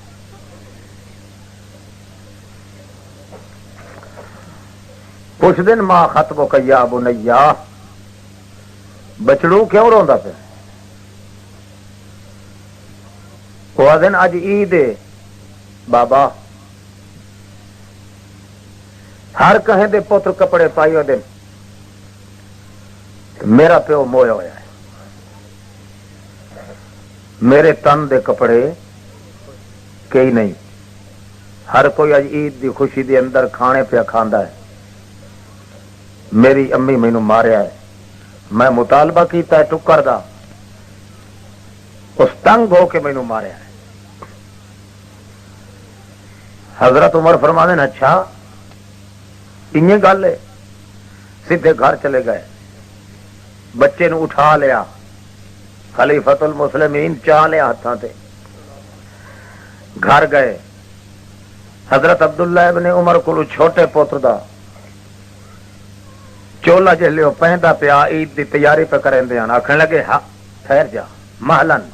A: پوچھ دن ماں خطبو کیا بنیا بچڑو کیوں روندا پہ؟ وہ دن اج عید ہے بابا ہر کہیں دے پتر کپڑے پائی ہو دن میرا پیو مویا ہوا ہے میرے تن دے کپڑے کئی نہیں. ہر کوئی اج عید دی خوشی دے اندر کھانے پہ کھاندا ہے. میری امی مینوں ماریا ہے میں مطالبہ کیتا ہے ٹکر دا اس تنگ ہو کے مینوں ماریا ہے. حضرت عمر فرمانے نے اچھا انہیں گل ہے. سیدھے گھر چلے گئے بچے نو اٹھا لیا خلیفۃ المسلمین چاہ لیا ہاتھاں تے گھر گئے. حضرت عبداللہ ابن عمر کو چھوٹے پوتر دا چولا جلے پہندا پیا عید دی تیاری پہ کریں دے آخر لگے ہاں ٹھہر جا محلن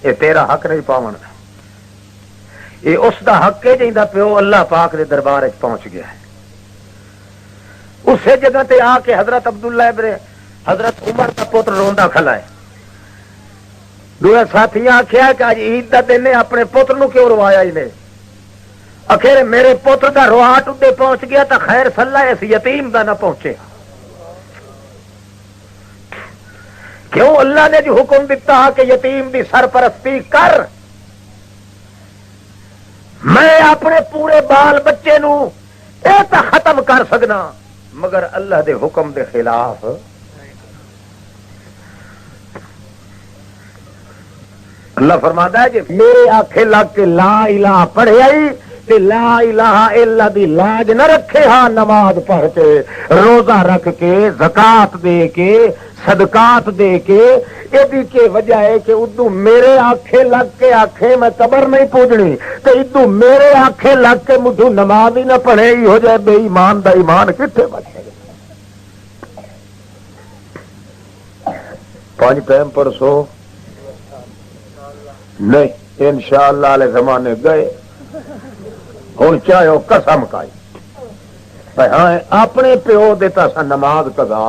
A: یہ تیرا حق نہیں پاون دا یہ اس دا حق ہے جہاں پیو اللہ پاک دے دربار پہنچ گیا ہے. اسی جگہ تے آ کے حضرت عبداللہ ابن حضرت عمر کا پتر روندا کھلا ہے. دوے ساتھیاں آخیا کہ اج عید کا دن ہے، اپنے پتر نو کیوں روایا ہی نہیں؟ آخر میرے پتر کا رواٹ ادے پہنچ گیا تو خیر سلا اس یتیم دا نہ پہنچے. کیوں؟ اللہ نے جو حکم دیتا کہ یتیم دی سرپرستی کر. میں اپنے پورے بال بچے نو اے تا ختم کر سکنا، مگر اللہ دے حکم دے خلاف. اللہ فرماتا ہے جی میرے آنکھیں لگ کے لا الہ پڑھے آئی تے لا الہ الا دی لاج نہ رکھے ہاں، نماز پڑھ کے روزہ رکھ کے زکات دے کے صدقات دے کے یہ کے وجہ ہے کہ ادو میرے آنکھیں لگ کے آنکھیں میں قبر نہیں پوجنی تو ادو میرے آنکھیں لگ کے مجھو نماز ہی نہ پڑھے ہی ہو جائے بے ایمان دا ایمان کتنے بچے. 5 ٹائم پر سو نہیں انشاءاللہ والے زمانے گئے. ہوں چاہے وہ قسم کھائی ہاں اپنے پیو دیتا سا نماز قضا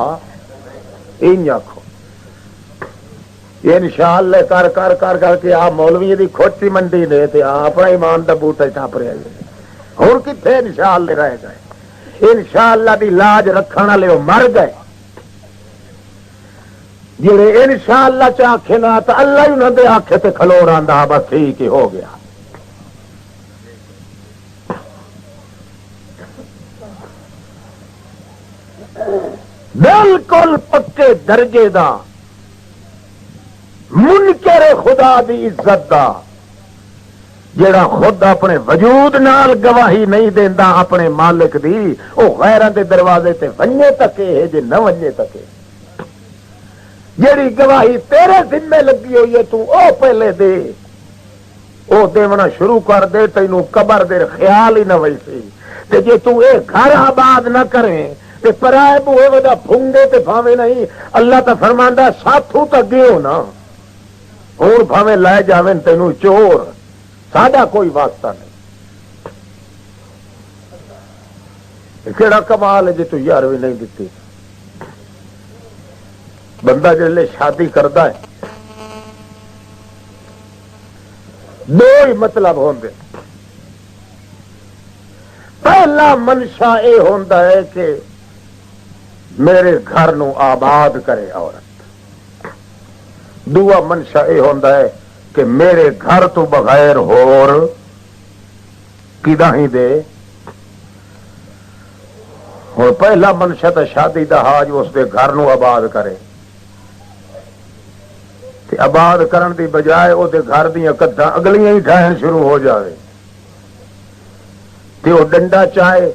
A: آخو انشاءاللہ کر کر کر کر کے آ مولوی دی کھوتی منڈی نے اپنا ایمان دا بوٹا چھاپ رہے ہوں کتنے انشاءاللہ رہ گئے. انشاءاللہ دی لاج رکھنے والے وہ مر گئے. جڑے انشاءاللہ چاہے نہ تو اللہ ہی انہوں نے آخے تے کھلو رہا بس ٹھیک ہی ہو گیا. بالکل پکے درجے دا منکر خدا دی عزت دا جڑا خود اپنے وجود نال گواہی نہیں دیندا اپنے مالک دی، وہ غیراں دے دروازے تے ونجے تکے ہے جے نہ ونجے تکے. جیڑی گواہی تیرے ذمے لگی ہوئی ہے تو او پہلے دے، او دیونا شروع کر دے تینوں قبر دے خیال ہی نہ ویسی. تے جے تو اے گھر آباد نہ کریں تے پرائے بوئے ودا پھنگے تے بھاوے نہیں. اللہ تا فرماندا ساتھوں تا گیو نا اور بھاوے لے جاویں تینوں چور، ساڈا کوئی واسطہ نہیں. کیڑا کمال ہے جے تو 11ویں نہیں دتی. بندہ جلے شادی کرتا ہے دو ہی مطلب ہوندے. پہلا منشا یہ ہوتا ہے کہ میرے گھر نو آباد کرے عورت. دوسرا منشا یہ ہوتا ہے کہ میرے گھر تو بغیر ہور کدا ہی دے. اور پہلا منشا تو شادی دا حاج اس دے گھر نو آباد کرے. آباد کرن دی بجائے وہ گھر دیا کداں اگلیاں ہی ڈھائن شروع ہو جائے. تے وہ ڈنڈا چاہے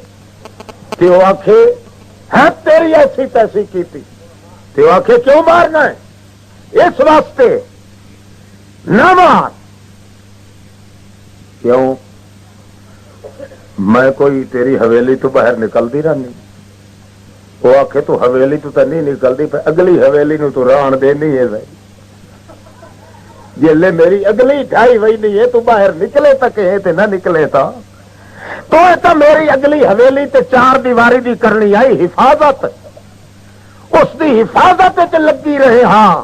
A: تے وہ آخے ہے تیری ایسی تیسی کیتی، تے وہ آخے کیوں مارنا ہے اس واسطے نہ مار. کیوں؟ میں کوئی تیری حویلی تو باہر نکلتی رہنی. وہ آخے تو حویلی تو نہیں نکلتی، اگلی حویلی نو تو ران دینی ہے. جلے میری اگلی ڈھائی وہی نہیں ہے تو باہر نکلے تک ہے تے نہ نکلے تو میری اگلی حویلی تے 4 دیواری دی کرنی آئی حفاظت. اس دی حفاظت تے لگی رہے ہاں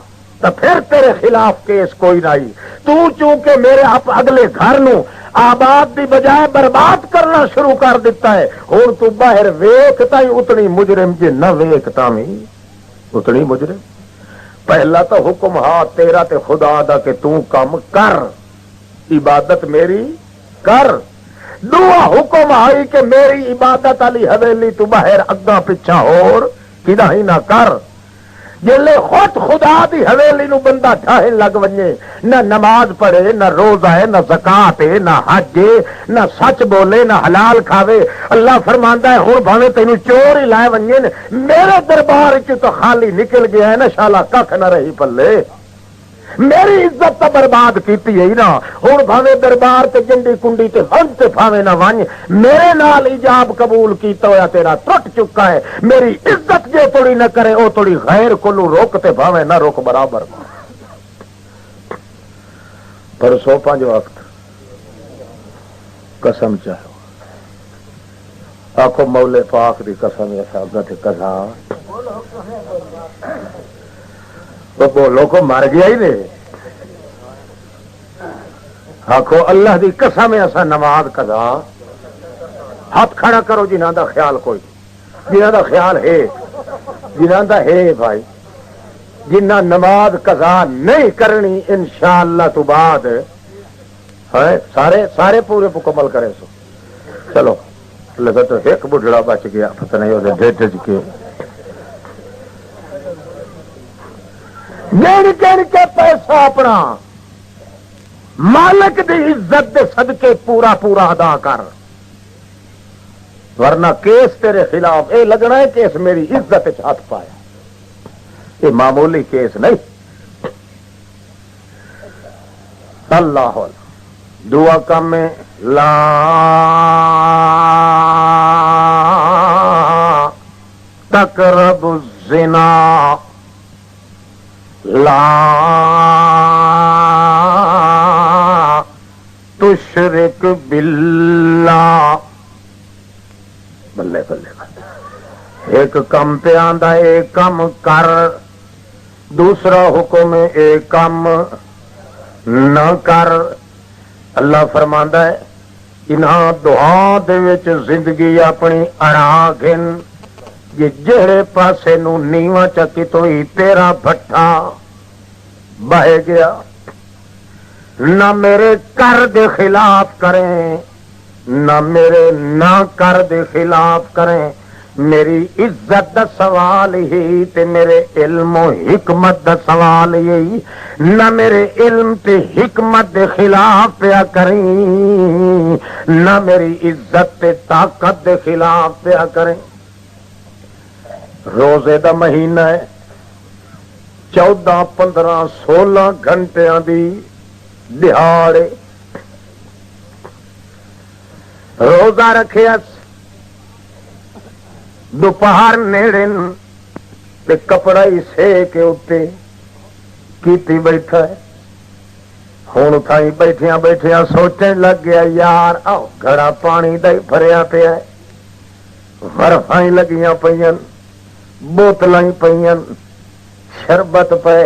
A: تو پھر تیرے خلاف کیس کوئی نہیں. تو چونکہ میرے اگلے گھر نو آباد دی بجائے برباد کرنا شروع کر دیتا ہے. ہوں تو باہر ویکھتا ہی اتنی مجرم جے نہ ویکھتا بھی اتنی مجرم. پہلا تو حکم ہاں تیرا تے خدا دا کہ تو کم کر، عبادت میری کر. دوسرا حکم آئی کہ میری عبادت علی حویلی تو باہر اگا پچھا اور کدا ہی نہ کر. جلے خود خدا دی حویلی نو بندہ ڈھاہن لگ ونجے، نہ نماز پڑھے، نہ روزہ ہے، نہ زکات ہے، نہ حج ہے، نہ سچ بولے، نہ حلال کھاوے. اللہ فرماندا ہے ہن بھاوے تینوں چور ہی لائے ونجے میرے دربار چ تو خالی نکل گیا ہے نا شالا کھ نہ رہی پلے. میری عزت تو برباد کیتی ہے نا. ہوں بھاوے دربار تے جنڈی کنڈی تے ون تے بھاوے نہ ون، میرے نال ایجاب قبول کیتا ہوا تیرا ٹوٹ چکا ہے. میری عزت جو توڑی نہ کرے وہ توڑی غیر کولو روک تے بھاوے نہ روک برابر. پرسوں 5 وقت قسم چاہو آخو مولا پاک دی قسم اگت کسا بولو کو مر گیا ہی نہیں. آخو اللہ دی قسم ایسا نماز کدا. ہاتھ کھڑا کرو جنہاں دا خیال کوئی جنہاں دا خیال ہے جنہاں دا ہے بھائی جنہ نماز قضا نہیں کرنی انشاءاللہ تو بعد ہے سارے پورے مکمل کرے سو. چلو لگا تو ایک بڑھڑا بچ گیا پتہ نہیں وہ ڈج کے گن کے پیسہ اپنا مالک دی عزت دے صدقے پورا پورا ادا کر ورنہ کیس تیرے خلاف اے لگنا ہے کیس میری عزت ہاتھ پایا. یہ معمولی کیس نہیں. اللہ دعا کم میں لا تقرب الزنا لا تشرک باللہ. بلے بلے بلے ایک کم پہ آندا ایک کم کر دوسرا حکم ایک کم نہ کر. اللہ فرماندا ہے انہاں دعا دے وچ زندگی اپنی اڑا گن یہ جہڑے پاسے نو نیواں چکی تو ہی تیرا بھٹا بہ گیا. نہ میرے کر دے خلاف کریں نہ میرے نہ کر دے خلاف کریں. میری عزت دا سوال ہی تے میرے علم و حکمت دا سوال یہی. نہ میرے علم تے حکمت دے خلاف پیا کریں نہ میری عزت تے طاقت دے خلاف پیا کریں. روزے دا مہینہ ہے 14 15 16 گھنٹیاں دی دہاڑے روزہ رکھے دوپہر نیڑے تے کپڑا ہی سے کے اتنے کیتی بیٹھا ہے. ہوں تھائی بیٹھیاں بیٹھیاں سوچن لگ گیا یار آؤ گھڑا پانی دا ہی بھریا پیا ہے برفاں لگیاں پئیاں بوتلاں پئیاں شربت پے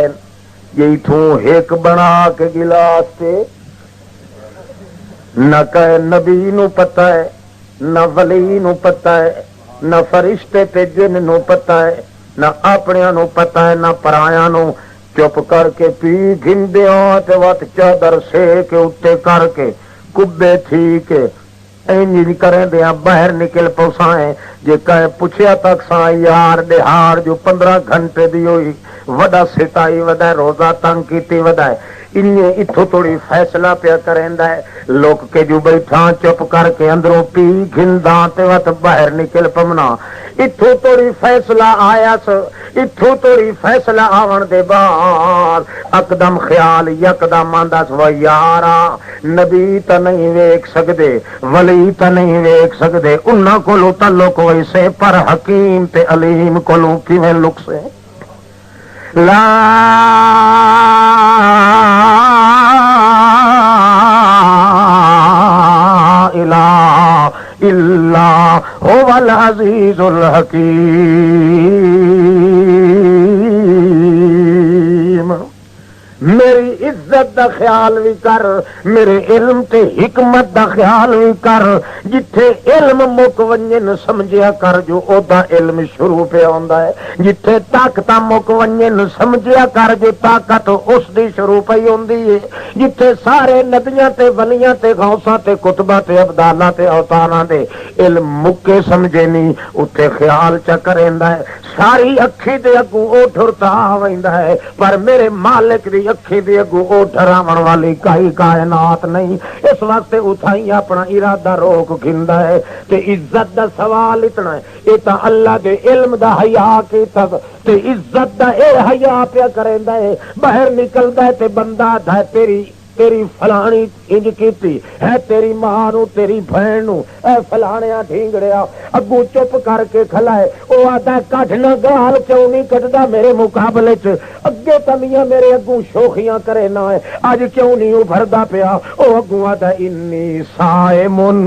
A: یہ تھوں ایک بنا کے گلاس تے نہ کہ نبی نو پتہ ہے نہ ولی نو پتہ ہے نہ فرشتے تے جن نو پتہ ہے نہ اپنیاں نو پتہ ہے نہ پرایاں نو. چپ کر کے پی گھندیاں تے وت چادر سے کے اتے کر کے کبے تھی کے انج کریں دیا باہر نکل پوسائیں جے کہیں پوچھیا تک سا یار دہاڑ جو 15 گھنٹے دی ہوئی وڈا ستائی ودا روزہ تنگ کیتی ودا انہیں اتھو توڑی فیصلہ پیا کریندا ہے. لوگ کے جو بیٹھا چپ کر کے اندروں پی گھنداں تے وت باہر نکل پمنا اتھو توڑی فیصلہ آیا سو. اتھو توڑی فیصلہ آون دے بعد اقدم خیال یکدم آندا سو یارا نبی تا نہیں ویکھ سکدے ولی تا نہیں ویکھ سکدے انہاں کولوں تعلق ویسے پر حکیم تے علیم کولوں کیویں لک سے. لا الہ الا هو العزیز الحکیم. میری عزت دا خیال بھی کر میرے علم تے حکمت دا خیال بھی کر. جتھے علم مک ونجن سمجھیا کر جو او دا علم شروع پہ آندا ہے. جتھے طاقت مک ونجن سمجھیا کر جو طاقت اس دی شروع پہ ہوندی ہے. جتھے سارے نبیاں تے ولیاں تے غوثاں تے کتباں تے ابدالاں تے اوتاناں دے علم مکے سمجھے نہیں اتنے خیال چا کریندا ہے. ساری اکھی دے اگوں او ٹھرتا ویندا ہے پر میرے مالک دی اکھی دے اگوں او ڈراون والی کائی کائنات نہیں. اس واسطے اتھائی اپنا ارادہ روک گھندا ہے تے عزت دا سوال اتنا ہے اے تا اللہ دے علم دا حیا کیتا تے عزت دا اے حیا پیا کریندا ہے. باہر نکلدا ہے تے بندہ دا تیری فلانی انج کیتی ہے تیری ماں نو تیری بہن نو اے فلانیا ڈھینگڑیا اگوں چپ کر کے کھلائے او آتا کٹ نہ گال کیوں نہیں کٹدا میرے مقابلے چ اگے تمیاں میرے اگوں شوخیاں کرے نہ ہے اج کیوں نہیں ابھردا پیا او اگوں آتا انی صائمن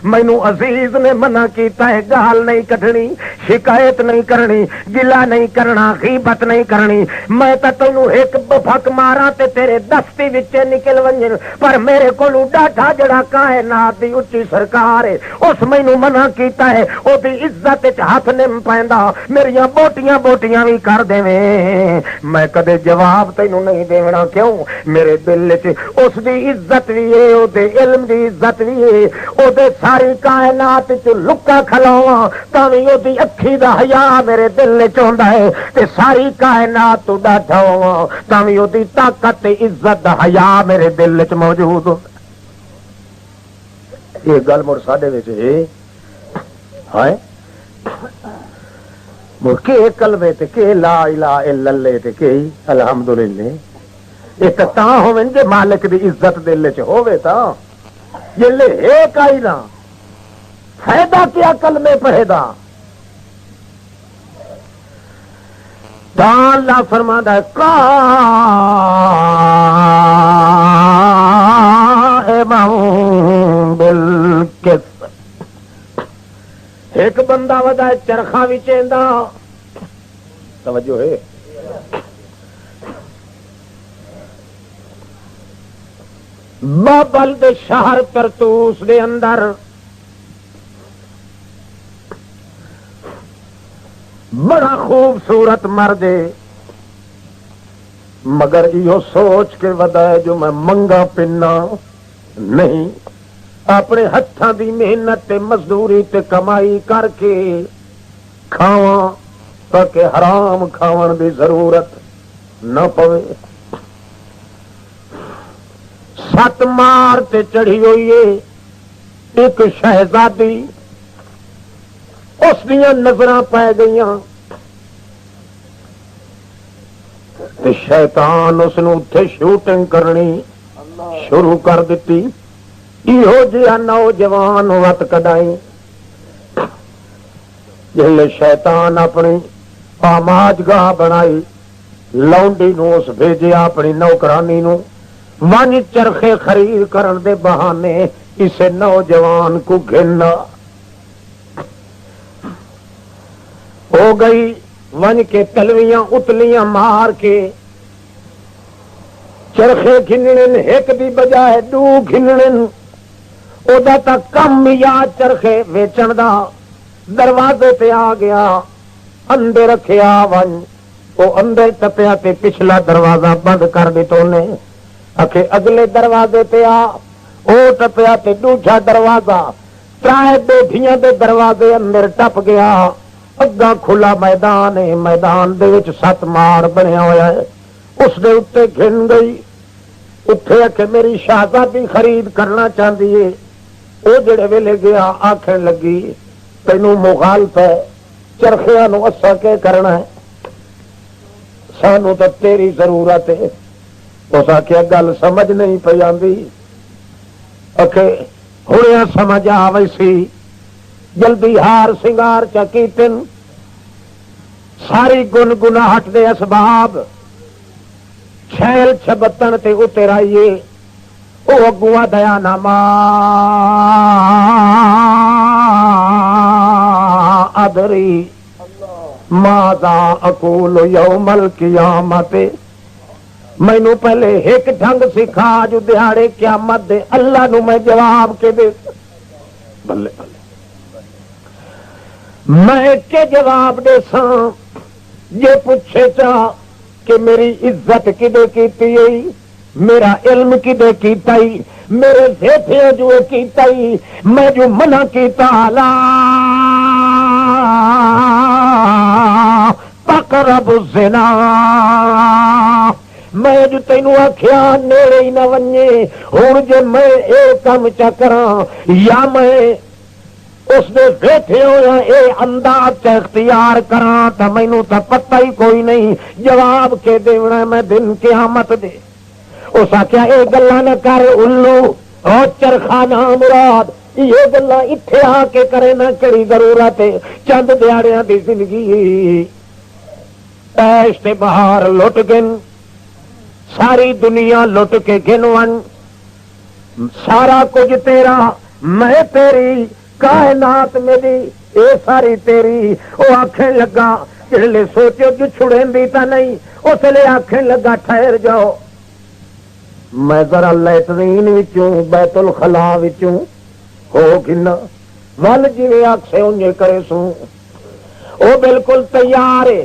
A: مینو عزیز نے منع کیتا ہے گال نہیں کٹنی، شکایت نہیں کرنی، گلا نہیں کرنا، غیبت نہیں کرنی۔ میں تا تینوں ایک بفک مارا تے تیرے دستی وچے نکل ونجن، پر میرے کولوں ڈاٹا جڑا کائنات دی اچھی سرکار ہے اس مینو منع کیتا ہے، او دی عزت وچ ہاتھ نہیں پیندا، میریاں بوٹیاں بوٹیاں بھی کر دیویں، میں کدے جواب تینوں نہیں دیونا۔ کیوں؟ میرے دل وچ اس دی عزت بھی ہے، او دے علم دی عزت بھی ہے، او دے ساری کائنات چ لکا کھلاواں تاویں او دی اکھی دا حیا میرے دل وچ ہوندا ہے، تے ساری کائنات تو ڈاٹا ہوواں تاویں او دی طاقت تے عزت دا حیا میرے دل وچ موجود ہو۔ یہ گل مڑ ساڈے وچ ہے مڑ کے کلمے تے کہ لا الہ الا اللہ تے کہ الحمدللہ، یہ تاں ہوویں جے مالک دی عزت دل وچ ہووے تاں، جلے ایک آئی نہ فائدہ کیا کلمے پڑھے دا۔ اللہ فرماتا ہے قائما بالقسط، ایک بندہ ودا چرخا وچیندا، توجہ ہے، بابل دے شہر ترتوس دے اندر بڑا خوبصورت مرد ہے، مگر یہ سوچ کے ودا ہے جو میں منگا پنا نہیں، اپنے ہتھاں دی محنت تے مزدوری تے کمائی کر کے کھاواں تاکہ حرام کھاون دی ضرورت نہ پوے۔ 7 مار تے چڑھی ہوئی ہے ایک شہزادی، اس دیاں نظراں پی گئیاں تے شیطان اس نو اتھے شوٹنگ کرنی شروع کر دیتی۔ ایہو جہا نوجوان وت کڈائی جلے شیطان اپنی آماج گاہ بنائی، لونڈی نو اس بھیجیا اپنی نوکرانی نو ون چرخے خرید کرن دے بہانے اسے نوجوان کو گھننا ہو گئی، ون کے تلویاں اتلیاں مار کے چرخے گھنن، ایک دی بجائے 2 گھنن، او دا تا کم یا چرخے ویچن دا۔ دروازے تے آ گیا، اندے رکھیا ون، او اندر ٹپیا تے پچھلا دروازہ بند کر دیتو نے، اکھے اگلے دروازے تے آ، او ٹپیا تے دوجا دروازہ، 3 بیٹھیاں دے دروازے اندر ٹپ گیا، اگا کھلا میدان ہے، میدان دے وچ 7 مار بنیا ہوا ہے، اس دے اتے گھن گئی، اٹھے کہ میری شہزادی خرید کرنا چاہتی ہے۔ وہ جڑے ویلے گیا آخر لگی تینوں مخالف ہے، چرخیاں نو اسا کے کرنا ہے، سانو تو تیری ضرورت ہے۔ اس آخیا گل سمجھ نہیں پی آتی، ہوں سمجھ آ ویسی، جلدی ہار سنگار چکیتن، ساری گن گناہٹ دے اسباب چھیل چھبتن تے اتر آئیے، او اگوا دیا ناما ادری ماذا اقول یوم القیامت، مینو پہلے ایک ڈھنگ سکھا جو دیہڑے قیامت دے اللہ نو میں جواب کے دے، بلے بلے میں کے جواب دے ساں، جے پوچھے چاہ کہ میری عزت کدے کیتی ہے، میرا علم کدے کیتا ہے، میرے زیتھے جو کیتا ہے، میں جو منع کیتا لا تقرب الزنا، میں جو تینوں آخیا نیڑے ہی نہ ونجے، ہوں جے میں اے کام چکراں یا میں اس نے بیٹھے ہویا اے انداز اختیار کراں تو مینوں تو پتہ ہی کوئی نہیں، جواب کے دیونا میں دن قیامت دے۔ اس آخیا اے گلا نہ کر الو، او چرخا نہ مراد، یہ گلا اتنے آ کے کرے نہ کہڑی ضرورت ہے، چند دیہڑیاں دی زندگی عیش تے بہار لٹ گن، ساری دنیا لٹ کے گن ون، سارا کچھ تیرا میں تیری کائنات میری اے ساری تیری. وہ آخر لگا جڑے سوچو جو چھڑیں تا نہیں اس لیے آخر لگا ٹھہر جاؤ میں ذرا لیٹرین وچوں بیت الخلا وچوں ہو گنا ول جی آخے انجے کرے سوں. وہ بالکل تیار ہے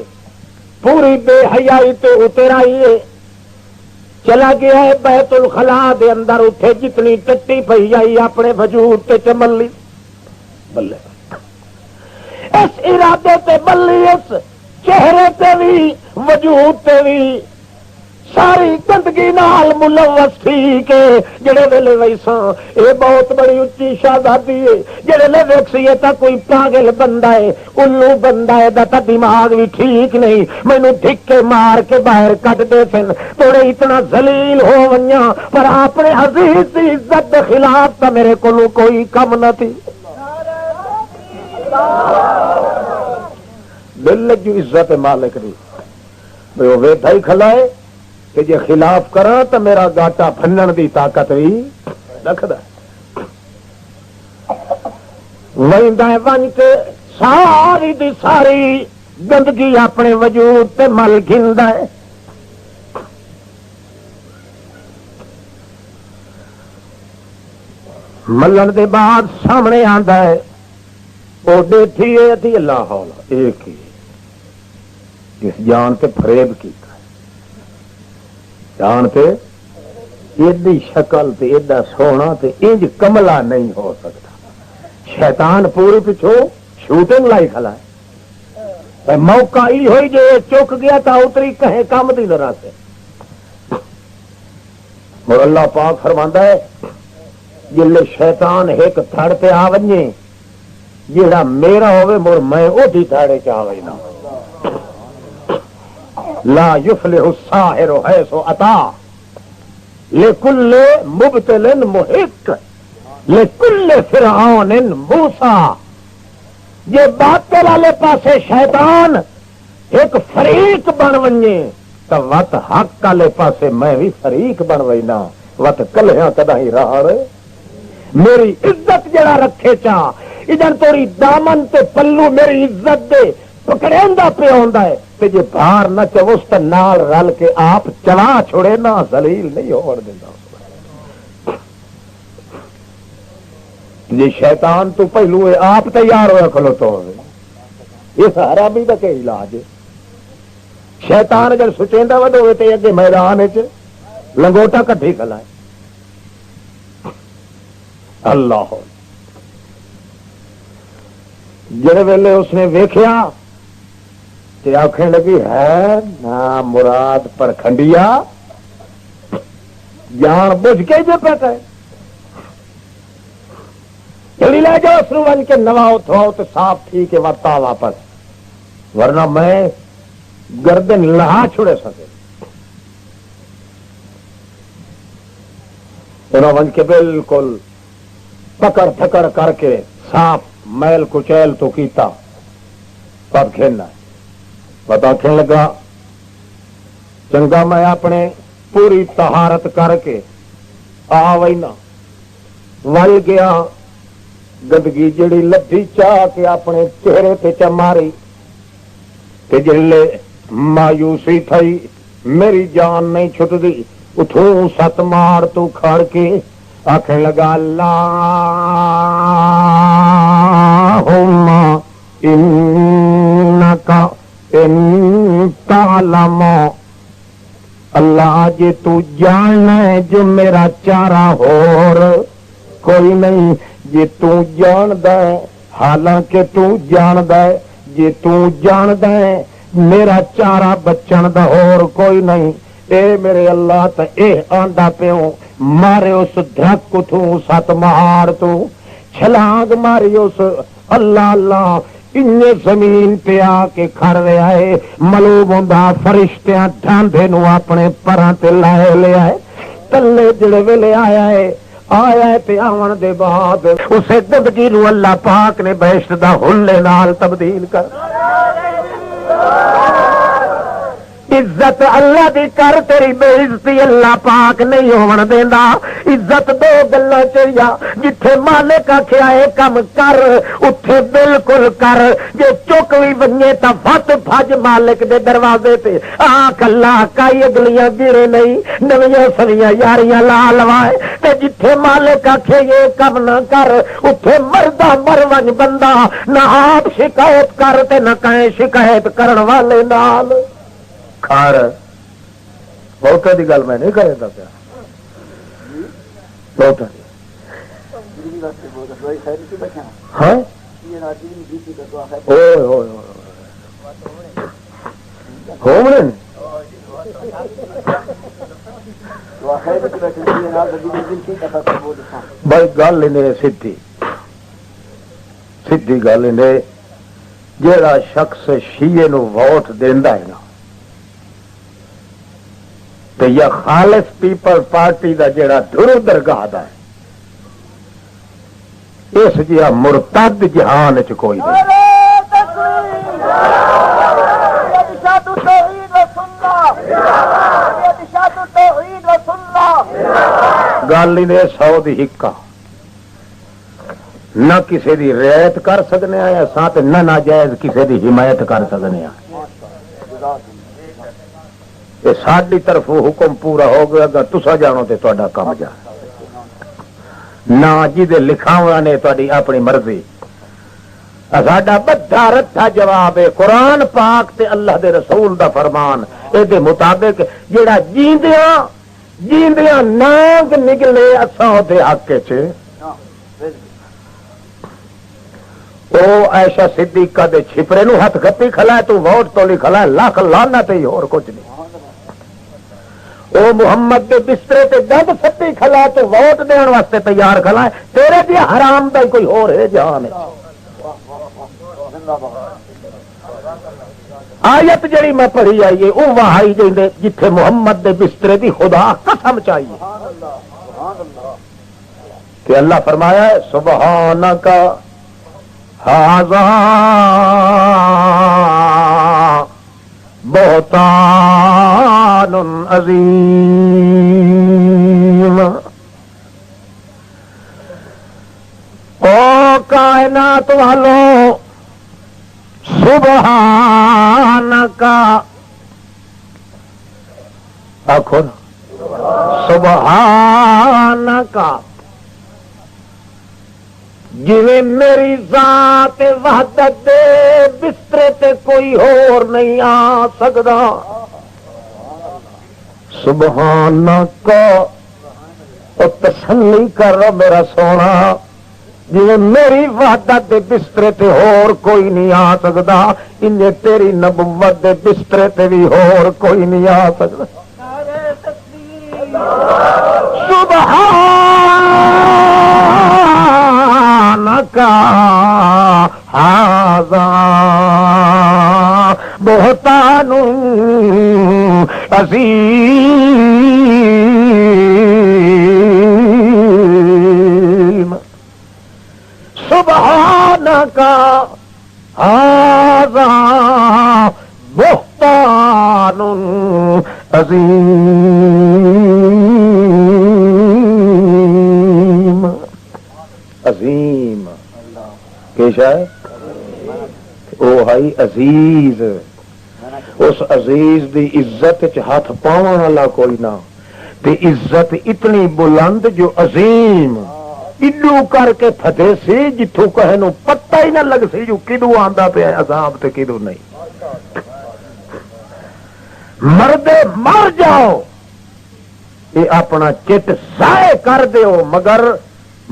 A: پوری بے حیائی تے اترائی ہے. چلا گیا ہے بیت الخلا دے اندر اٹھے جتنی ٹٹی پئی آئی اپنے وجود تے چملی بلے اس ارادے تے بلی اس چہرے تے بھی وجود تے بھی ساری گندگی نال ملوث تھی کہ جڑے ویلے ویساں یہ بہت بڑی اچھی شہزادی ہے جڑے لے ویکھیے تا کوئی پاگل بندہ ہے الو بندہ ہے دا دماغ بھی ٹھیک نہیں مینوں دھکے مار کے باہر کٹ دے سن توڑے اتنا ذلیل ہو ونیاں پر اپنے عزیز دی عزت دے خلاف تا میرے کولوں کوئی کم نہ تھی. دل جو عزت مالک دی وہ ویٹھا ہی کھلائے کہ جے خلاف کرا تو میرا گاٹا پھنن دی طاقت بھی رکھدا ویندا ہے ون کے ساری دی ساری گندگی اپنے وجود تے مل گھندا ہے. ملن دے بعد سامنے آندا ہے وہ دیکھی ہے تی اللہ حولا ایک ہی اس جان تے فریب کیتا جان تے ایڈی شکل تے ایڈا سونا تے انج کملا نہیں ہو سکتا. شیطان پوری پچھو شوٹنگ لائی کھلا ہے موقع ہی ہوئی جو چک گیا تا اتری کہیں کام دی نہ رہتے. اور اللہ پاک فرماندا ہے جلے شیطان ایک تھڑ تے آ ونجے جیڑا میرا ہوئے مر میں او دی تھڑے چ آوے نا. لا یفلح الساحر حیث اتا لکل مبتل محق لکل فرعون موسیٰ. یہ باطل والے پاسے شیطان ایک فریق بن ونجے تو وت حق والے پاسے میں بھی فریق بن وینا وت کلہیاں کدا ہی رہا رہے. میری عزت جڑا رکھے چا ادھر توری دامن تے پلو میری عزت دے پکڑیندا پہ ہوندا ہے تے جے باہر نہ چوست نال رل کے آپ چلا چھوڑے نہ ذلیل نہیں ہون دیندا. جی شیطان تو پہلو ہے آپ تیار ہویا کھلوتا ہوئے یہ سارا بھی دا کہ علاج ہے. شیطان اگر سچیندا ود ہوئے تے اگے میدان وچ لنگوٹا کٹھی کھلائے. اللہ جڑے ویلے اس نے ویکھیا تے آنکھیں لگی ہے نا مراد پر کھنڈیا جان بوجھ کے جو پہ جلدی لے جاؤ اس ون کے نواؤ تھواؤ تو صاف ٹھیک ہے وقتا واپس ورنہ میں گردن لہا چھڑے سکے. انہوں ون کے بالکل پکڑ پکڑ کر کے صاف میل کچیل تو کیتا پب کھیلنا پتا کھیل لگا چنگا میں اپنے پوری طہارت کر کے آ وینا ول گیا گندگی جڑی لدھی چاہ کے اپنے چہرے تے چماری تے جلے مایوسی تھئی میری جان نہیں چھٹ دی اٹھوں ست مار تو کھڑ کے آخر لگا اللہم انکا ان تعلم اللہ جی تو جاننا ہے جو میرا چارہ ہور کوئی نہیں جی تو جاندہ ہے حالانکہ تو جاندہ ہے جی تو جاندہ ہے میرا چارہ بچن دا ہور کوئی نہیں. اے میرے اللہ تا اے آندہ پیوں مارے اس دھک تو سات مہار تو چھلانگ ماری اس اللہ اللہ انہیں زمین پہ آ کے کھڑ رہا ہے ملوب ہوندا فرشتیاں ڈھاندے نو اپنے پران تے لائے لے آئے تلے جڑے ویلے آیا ہے تے آون دے بعد اسے گندگی نو اللہ پاک نے بہشت دا حلے نال تبدیل کر عزت اللہ دی کر، تیری بے عزتی اللہ پاک نہیں ہون دیندا۔ عزت دو گلاں چیا، جتھے مالک آکھیا اے کم کر اتھے بالکل کر، جے چک وی ونجے تا فٹ بھج مالک دے دروازے تے آکھ اللہ کائی اگلیاں گرے نہیں، نویاں سویاں یاریاں لا لوائے، تے جتھے مالک آکھے یہ کم نہ کر اتھے مردہ مرون بندہ نہ آپ شکایت کر تے نہ کہیں شکایت کرن والے نال کھار۔ بہت دی گل میں نہیں کرے دا پیا، بہت ہاں ہومنے بھائی گل سیدھی سیدھی گل جیڑا شخص شیعے نو ووٹ دیندا ہے نا تو یا خالص پیپل پارٹی دا جیڑا دھرو درگاہ دا ہے، اس جہا مرتد جہان چ کوئی نہیں۔ گل ہی نے 100 دی ہکا، نہ کسی دی رعایت کر سکنے ساتھ نہ ناجائز کسی دی حمایت کر سکنے۔ یہ ساری طرف حکم پورا ہو گیا، اگر تسا جانو تو تہاڈا کم جا نہ جی دے لکھاوا نے تہاڈی اپنی مرضی۔ ساڈا بدھا رتھا جواب ہے قرآن پاک تے اللہ دے رسول دا فرمان، اے دے مطابق جیڑا جیندیاں جیندیاں نانگ نکلے اساں دے حق چ او عائشہ صدیقہ دے چھپرے نو ہاتھ گپی کھلا تو ووٹ تو لی کھلا لاکھ لعنت ہی اور کچھ نہیں۔ او محمد دے بسترے تے دد سٹی کھلا تو ووٹ دین واسطے تیار کھلا تیرے دی حرام دا کوئی ہو رہے جہان۔ آیت جڑی میں پڑھی آئیے او وحی جے جتھے محمد دے بسترے دی خدا قسم چاہیے کہ اللہ فرمایا ہے سبحانک ھذا بہتان عظیم۔ او کائنات والو سبحانک، آخو نا سبحانک، جویں میری ذات وحدت دے بسترے تے کوئی اور نہیں آ سکدا۔ سبحانک، او تسلی کر میرا سونا، جی میری وحدت دے بسترے تے اور کوئی نہیں آ سکدا، انہیں تیری نبوت دے بسترے تے بھی اور کوئی نہیں آ سکدا۔ سبحانک ھذا بہتان عظیم۔ سبحانک ھذا بہتان عظیم۔ عظیم کیشا ہے او ہائی عزیز، اس عزیز دی عزت چ ہاتھ پاون والا کوئی نہ، تے عزت اتنی بلند جو عظیم ایڈو کر کے پھٹے سی جتوں کہے نو پتہ ہی نہ لگ سی جو کدو آندا پیا عذاب تے کدو نہیں۔ مردے مر جاؤ یہ اپنا چٹ ضائع کر دیو، مگر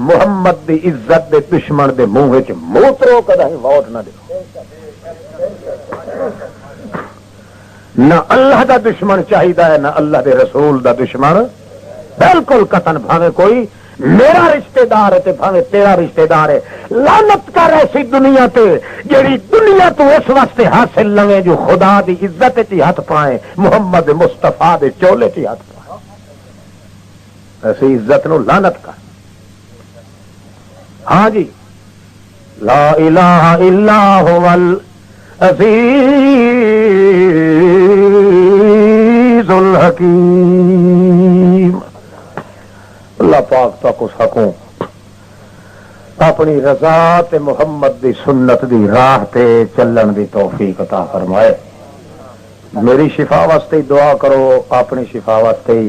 A: محمد دی عزت دے دشمن دے منہ وچ موترو کدی ووٹ نہ دیو۔ نہ اللہ دا دشمن چاہیدا ہے نہ اللہ دے رسول دا دشمن، بالکل قطن بھاوے کوئی میرا رشتہ دار ہے تے بھاوے تیرا رشتہ دار ہے۔ لعنت کر ایسی دنیا تے جیڑی دنیا تو اس واسطے حاصل لوے جو خدا دی عزت چ ہاتھ پائے، محمد مصطفیٰ دے چولے چ ہاتھ پائے۔ ایسی عزت نو لعنت کر۔ ہاں جی، لا الہ الا هو العزیز الحکیم۔ اللہ پاک تو کو سکوں اپنی رضا تے محمد دی سنت دی راہ تے چلن دی توفیق عطا فرمائے۔ میری شفا واسطے دعا کرو، اپنی شفا واسطے